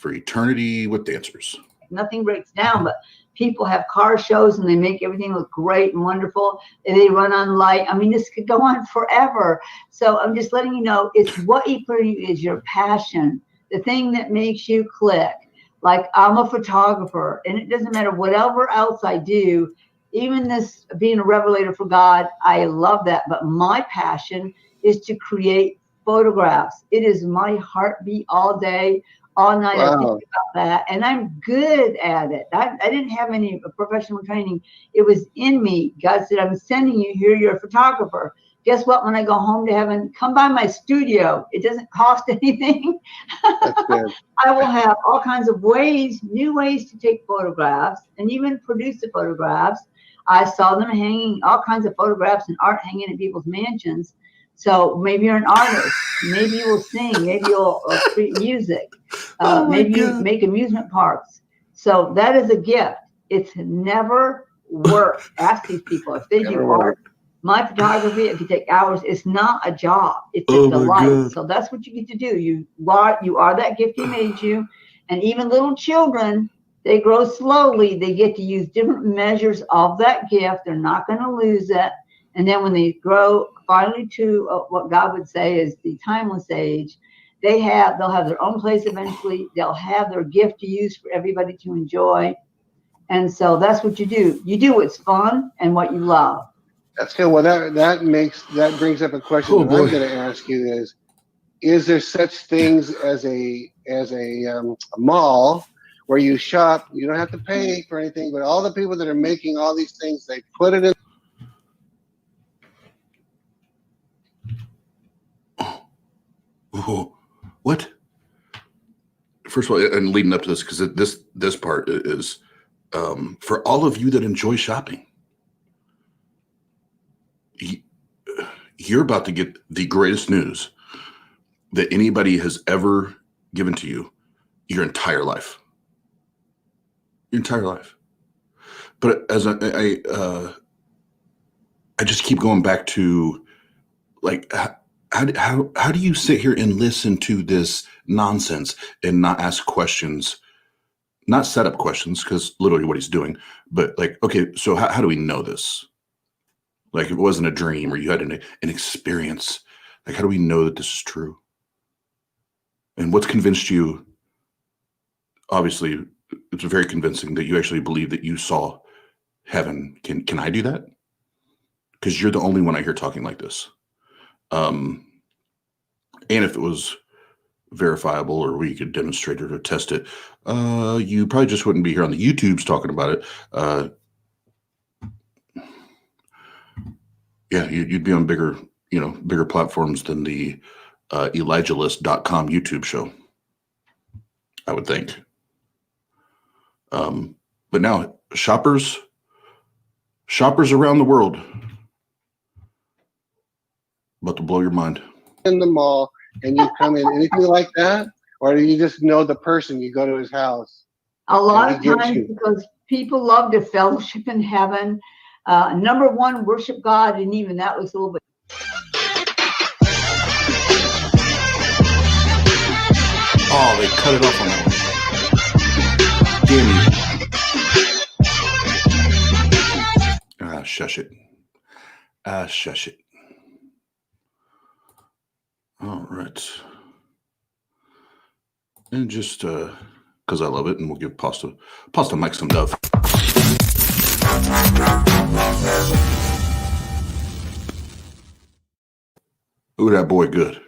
eternity with dancers. Nothing breaks down, but people have car shows and they make everything look great and wonderful, and they run on light. I mean, this could go on forever. So I'm just letting you know, it's what you put in you is your passion, the thing that makes you click. Like, I'm a photographer, and it doesn't matter whatever else I do, even this being a revelator for God, I love that. But my passion is to create photographs. It is my heartbeat all day, all night. Wow. I think about that, and I'm good at it. I didn't have any professional training. It was in me. God said, I'm sending you here. You're a photographer. Guess what? When I go home to heaven, come by my studio. It doesn't cost anything. That's good. I will have all kinds of ways, new ways to take photographs and even produce the photographs. I saw them hanging, all kinds of photographs and art hanging in people's mansions. So maybe you're an artist. Maybe you will sing. Maybe you'll create music. Maybe you make amusement parks. So that is a gift. It's never work. Ask these people if they do art. My photography, it could take hours. It's not a job. It's a delight. So that's what you get to do. You are that gift he made you. And even little children, they grow slowly. They get to use different measures of that gift. They're not going to lose it. And then when they grow finally to what God would say is the timeless age, they'll have their own place eventually. They'll have their gift to use for everybody to enjoy. And so that's what you do. You do what's fun and what you love. That's good. Well, that brings up a question that I'm going to ask you is there such things as a mall where you shop, you don't have to pay for anything, but all the people that are making all these things, they put it in. Oh, what? First of all, and leading up to this, because this part is for all of you that enjoy shopping. You're about to get the greatest news that anybody has ever given to you your entire life. Your entire life. But as I just keep going back to, like, how do you sit here and listen to this nonsense and not ask questions, not set up questions, because literally what he's doing, but like, okay, so how do we know this? Like, it wasn't a dream or you had an experience. Like, how do we know that this is true? And what's convinced you? Obviously, it's very convincing that you actually believe that you saw heaven. Can I do that? Because you're the only one I hear talking like this. And if it was verifiable or we could demonstrate it or test it, you probably just wouldn't be here on the YouTubes talking about it. Yeah, you'd be on bigger platforms than the ElijahList.com YouTube show, I would think. But now shoppers around the world about to blow your mind. In the mall and you come in, anything like that? Or do you just know the person, you go to his house? A lot of times, because people love to fellowship in heaven. Number one, worship God, and even that was a little bit. Oh, they cut it off on that one. Damn you. Shush it. Shush it. All right. And just because I love it, and we'll give Pasta Mike some love. Ooh, that boy good.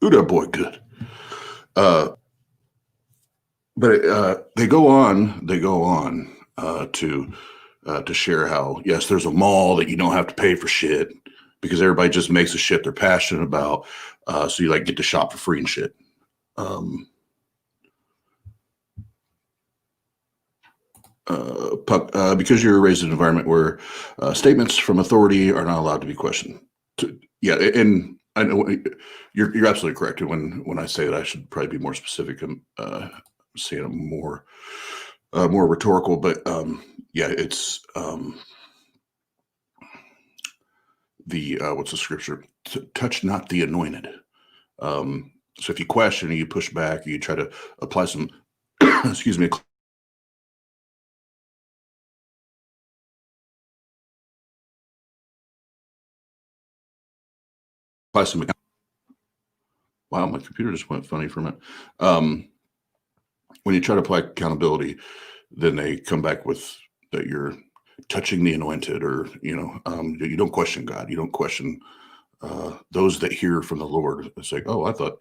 Ooh, that boy good. But they go on to share how, yes, there's a mall that you don't have to pay for shit because everybody just makes the shit they're passionate about. So you like get to shop for free and shit. Because you're raised in an environment where statements from authority are not allowed to be questioned. Yeah, and I know you're absolutely correct. When I say that, I should probably be more specific and saying it more rhetorical. But yeah, it's the what's the scripture? Touch not the anointed. So if you question or you push back or you try to apply some, excuse me, apply some. Wow, my computer just went funny for a minute. When you try to apply accountability, then they come back with that you're touching the anointed, or you don't question God, you don't question those that hear from the Lord. It's like, oh, I thought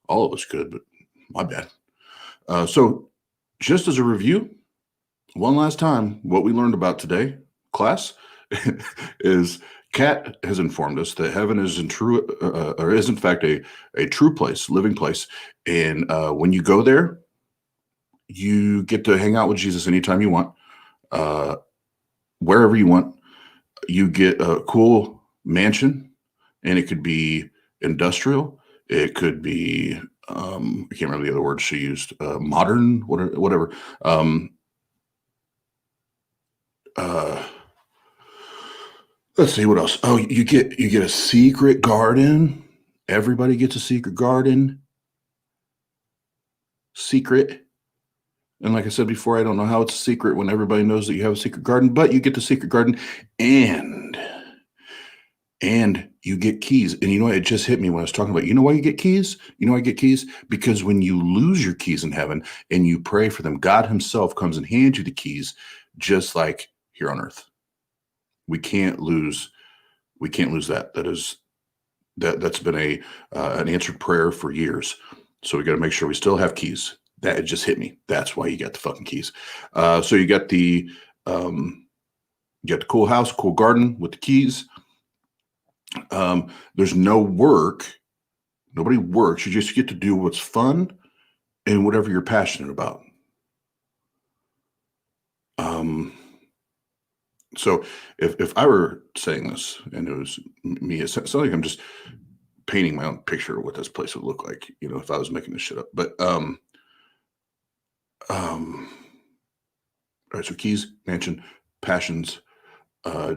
all of us could, but my bad. So, just as a review, one last time, what we learned about today, class, is Kat has informed us that heaven is in fact a true place, living place, and when you go there, you get to hang out with Jesus anytime you want, wherever you want. You get a cool mansion, and it could be industrial. It could be I can't remember the other word she used. Modern, whatever. Let's see what else. Oh, you get a secret garden. Everybody gets a secret garden. Secret. And like I said before, I don't know how it's a secret when everybody knows that you have a secret garden, but you get the secret garden, and you get keys. And you know what? It just hit me when I was talking about, you know why you get keys? You know why you get keys? Because when you lose your keys in heaven and you pray for them, God himself comes and hands you the keys, just like here on earth. We can't lose that. That's been an answered prayer for years. So we got to make sure we still have keys. That it just hit me. That's why you got the fucking keys. So you got the cool house, cool garden with the keys. There's no work. Nobody works. You just get to do what's fun and whatever you're passionate about. So if I were saying this and it was me, it sounds like I'm just painting my own picture of what this place would look like, if I was making this shit up. But all right, so keys, mansion, passions,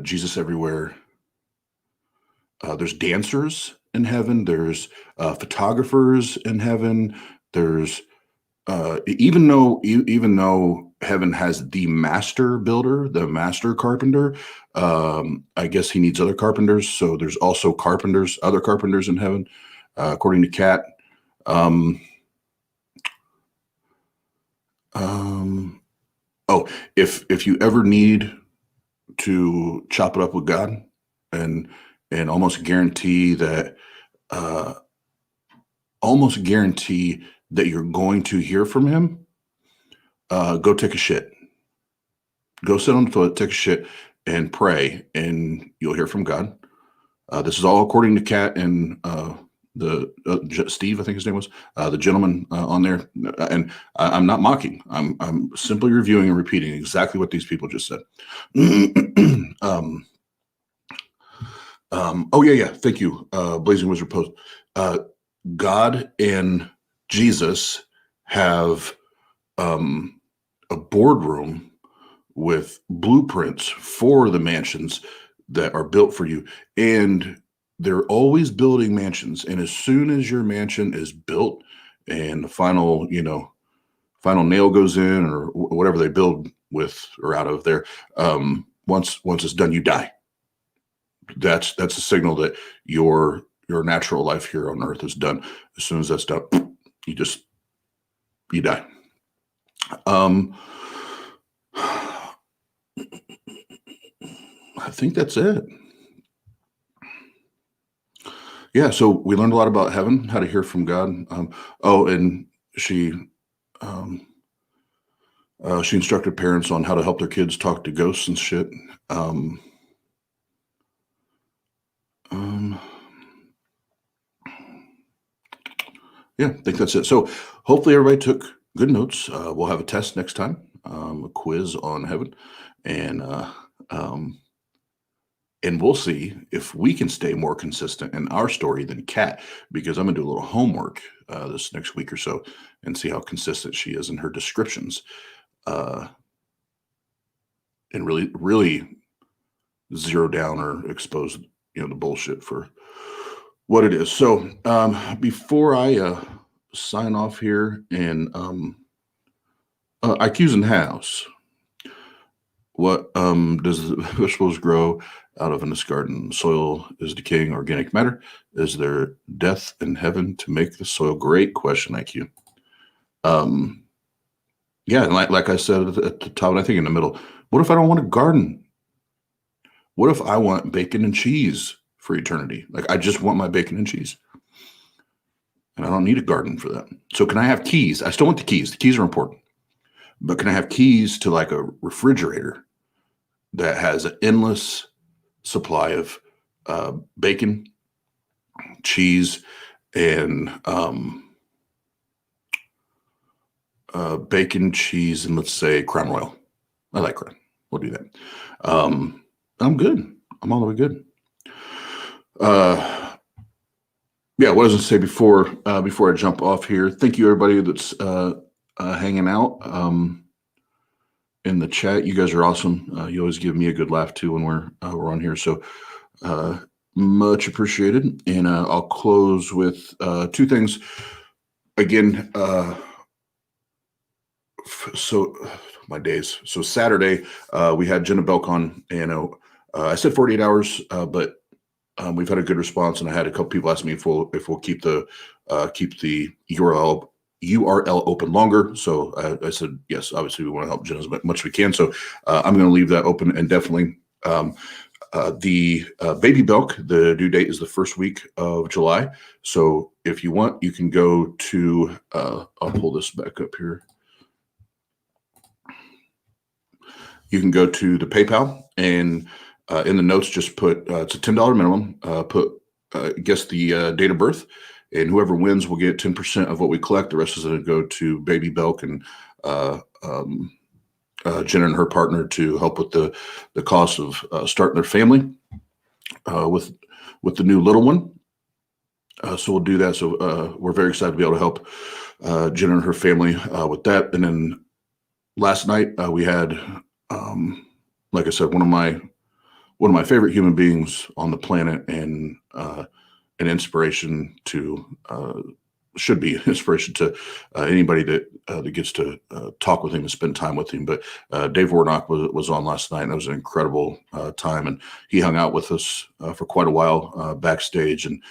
Jesus everywhere. There's dancers in heaven. There's photographers in heaven. There's even though heaven has the master builder, the master carpenter, I guess he needs other carpenters. So there's also other carpenters in heaven, according to Kat. Oh, if you ever need to chop it up with God and almost guarantee that you're going to hear from him, go take a shit. Go sit on the toilet, take a shit, and pray, and you'll hear from God. This is all according to Kat and Steve, I think his name was, the gentleman on there. And I'm not mocking. I'm simply reviewing and repeating exactly what these people just said. Oh yeah. Thank you, Blazing Wizard Post. God and Jesus have a boardroom with blueprints for the mansions that are built for you, and they're always building mansions. And as soon as your mansion is built and the final nail goes in, or whatever they build with or out of there, once it's done, you die. That's a signal that your natural life here on earth is done. As soon as that's done, you die. I think that's it. Yeah, so we learned a lot about heaven, how to hear from God. And she She instructed parents on how to help their kids talk to ghosts and shit. Yeah, I think that's it. So hopefully everybody took good notes. We'll have a test next time, a quiz on heaven, and we'll see if we can stay more consistent in our story than Kat, because I'm gonna do a little homework this next week or so and see how consistent she is in her descriptions, and really zero down or expose the bullshit for what it is. So before I sign off here, and IQ's in the house. What does the vegetables grow out of in this garden? Soil is decaying organic matter. Is there death in heaven to make the soil? Great question, IQ. Yeah, and like I said at the top, and I think in the middle, what if I don't want a garden? What if I want bacon and cheese for eternity? Like, I just want my bacon and cheese. And I don't need a garden for that. So can I have keys? I still want the keys. The keys are important. But can I have keys to like a refrigerator that has an endless supply of bacon, cheese, and let's say crown royal. I like crown. We'll do that. I'm good. I'm all the way good. Yeah, what does it say before I jump off here? Thank you, everybody that's hanging out in the chat. You guys are awesome. You always give me a good laugh too when we're on here. So much appreciated. And I'll close with two things. Again, so my days. So Saturday, we had Jenna Belk on, and I said 48 hours, but we've had a good response, and I had a couple people ask me if we'll keep the URL open longer. So I said yes. Obviously, we want to help Jen as much as we can. So I'm going to leave that open, and definitely the baby Belk. The due date is the first week of July. So if you want, you can go to. I'll pull this back up here. You can go to the PayPal, and in the notes, just put it's a $10 minimum. Guess the date of birth, and whoever wins will get 10% of what we collect. The rest is going to go to Baby Belk and Jenna and her partner to help with the cost of starting their family with the new little one. So we'll do that. So we're very excited to be able to help Jenna and her family with that. And then last night we had, like I said, one of my favorite human beings on the planet, and an inspiration to should be an inspiration to anybody that gets to talk with him and spend time with him. But Dave Warnock was on last night, and it was an incredible time, and he hung out with us for quite a while backstage, and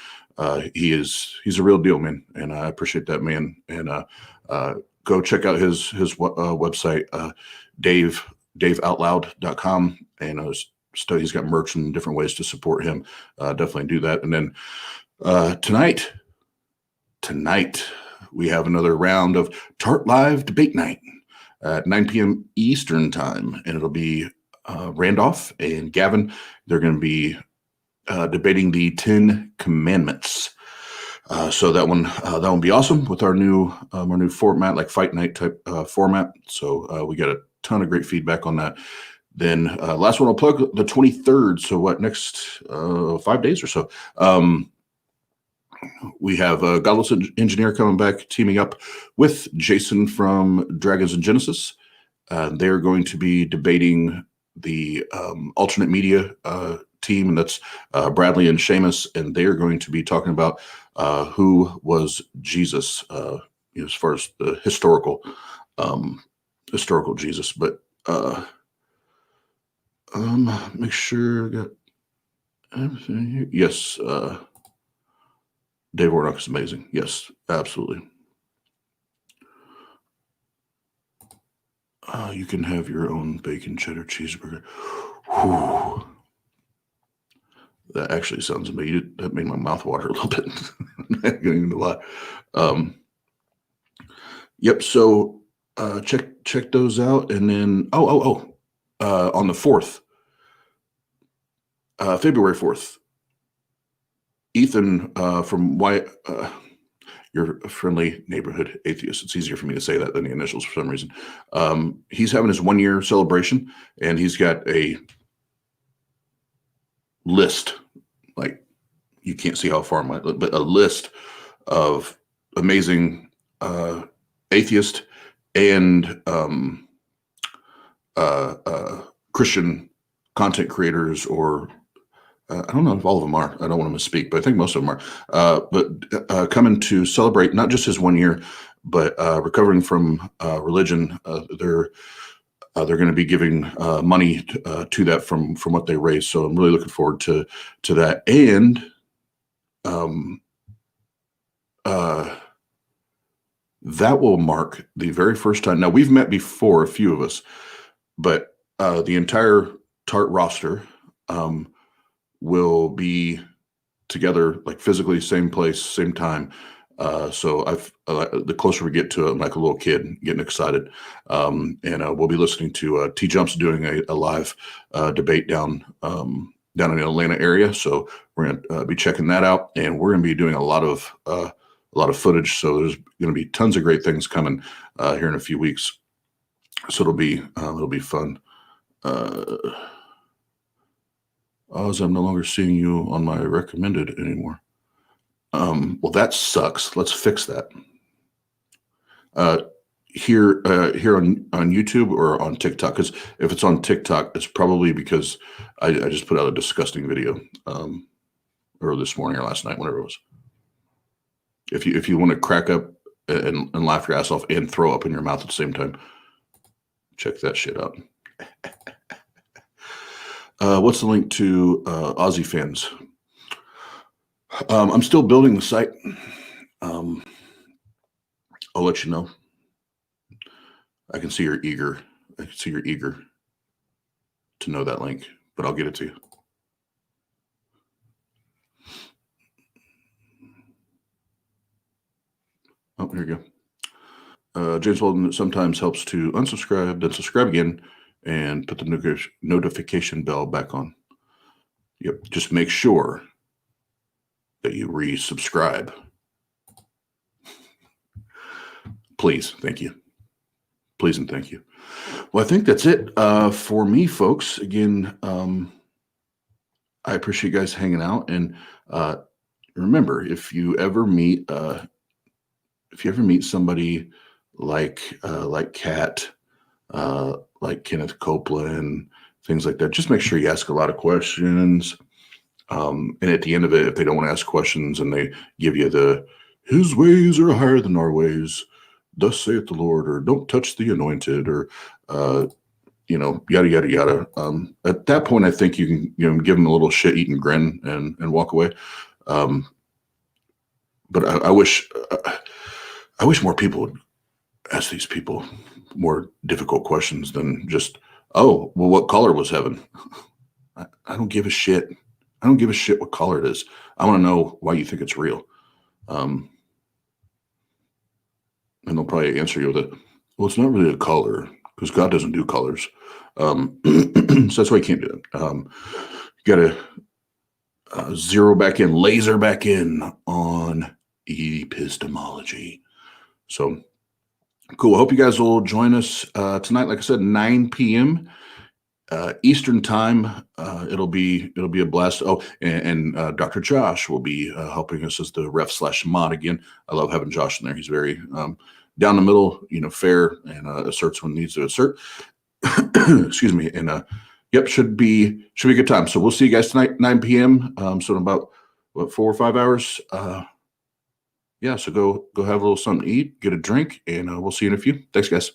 he's a real deal, man, and I appreciate that, man. And go check out his website, daveoutloud.com, and he's got merch and different ways to support him. Definitely do that. And then tonight we have another round of Tart Live Debate Night at 9 p.m. Eastern time, and it'll be Randolph and Gavin. They're going to be debating the 10 Commandments. So that one will be awesome with our new format, like fight night type format. So we got a ton of great feedback on that. Then last one I'll plug, the 23rd. So what, next 5 days or so. We have Godless Engineer coming back, teaming up with Jason from Dragons and Genesis. They're going to be debating the alternate media team, and that's Bradley and Seamus, and they're going to be talking about who was Jesus, as far as the historical Jesus. But make sure I got everything here. Yes, Dave Warnock is amazing. Yes, absolutely. You can have your own bacon cheddar cheeseburger. Whew. That actually sounds amazing. That made my mouth water a little bit. I'm not getting into a lot. Yep. So check those out. And then on the 4th, February 4th, Ethan from your friendly neighborhood atheist. It's easier for me to say that than the initials for some reason. He's having his 1-year celebration, and he's got a list, like you can't see how far I'm at, but a list of amazing atheist and Christian content creators, or I don't know if all of them are. I don't want to misspeak, but I think most of them are. But coming to celebrate not just his 1 year, but recovering from religion. They're going to be giving money to that from what they raise. So I'm really looking forward to that. And that will mark the very first time. Now, we've met before, a few of us, but the entire TART roster will be together, like physically, same place, same time. So the closer we get to it, I'm like a little kid getting excited. And we'll be listening to T Jump's doing a live debate down in the Atlanta area. So we're going to be checking that out, and we're going to be doing a lot of footage. So there's going to be tons of great things coming here in a few weeks. So it'll be fun. Oz, I'm no longer seeing you on my recommended anymore. Well, that sucks. Let's fix that. Here on YouTube or on TikTok, because if it's on TikTok, it's probably because I just put out a disgusting video or this morning or last night, whatever it was. If you want to crack up and laugh your ass off and throw up in your mouth at the same time, check that shit out. What's the link to Aussie fans? I'm still building the site. I'll let you know. I can see you're eager. I can see you're eager to know that link, but I'll get it to you. Oh, here you go. James Walden, sometimes helps to unsubscribe, then subscribe again, and put the notification bell back on. Yep, just make sure that you resubscribe. Please, thank you. Please and thank you. Well, I think that's it for me, folks. Again, I appreciate you guys hanging out, and remember, if you ever meet somebody like Kat, like Kenneth Copeland, things like that, just make sure you ask a lot of questions. And at the end of it, if they don't want to ask questions and they give you his ways are higher than our ways, thus saith the Lord, or don't touch the anointed, or yada yada yada. At that point, I think you can give them a little shit-eating grin and walk away. But I wish more people would ask these people more difficult questions than just, oh, well, what color was heaven? I don't give a shit. I don't give a shit what color it is. I want to know why you think it's real. And they'll probably answer you with well, it's not really a color because God doesn't do colors. So that's why you can't do it. You got to zero back in, laser back in on epistemology. So cool. I hope you guys will join us tonight. Like I said, 9 p.m. Eastern time. It'll be a blast. Oh, and Dr. Josh will be helping us as the ref/mod again. I love having Josh in there. He's very down the middle, fair, and asserts when needs to assert. Excuse me. And yep, should be a good time. So we'll see you guys tonight, 9 p.m. So in about 4 or 5 hours. Yeah. So go have a little something to eat, get a drink, and we'll see you in a few. Thanks, guys.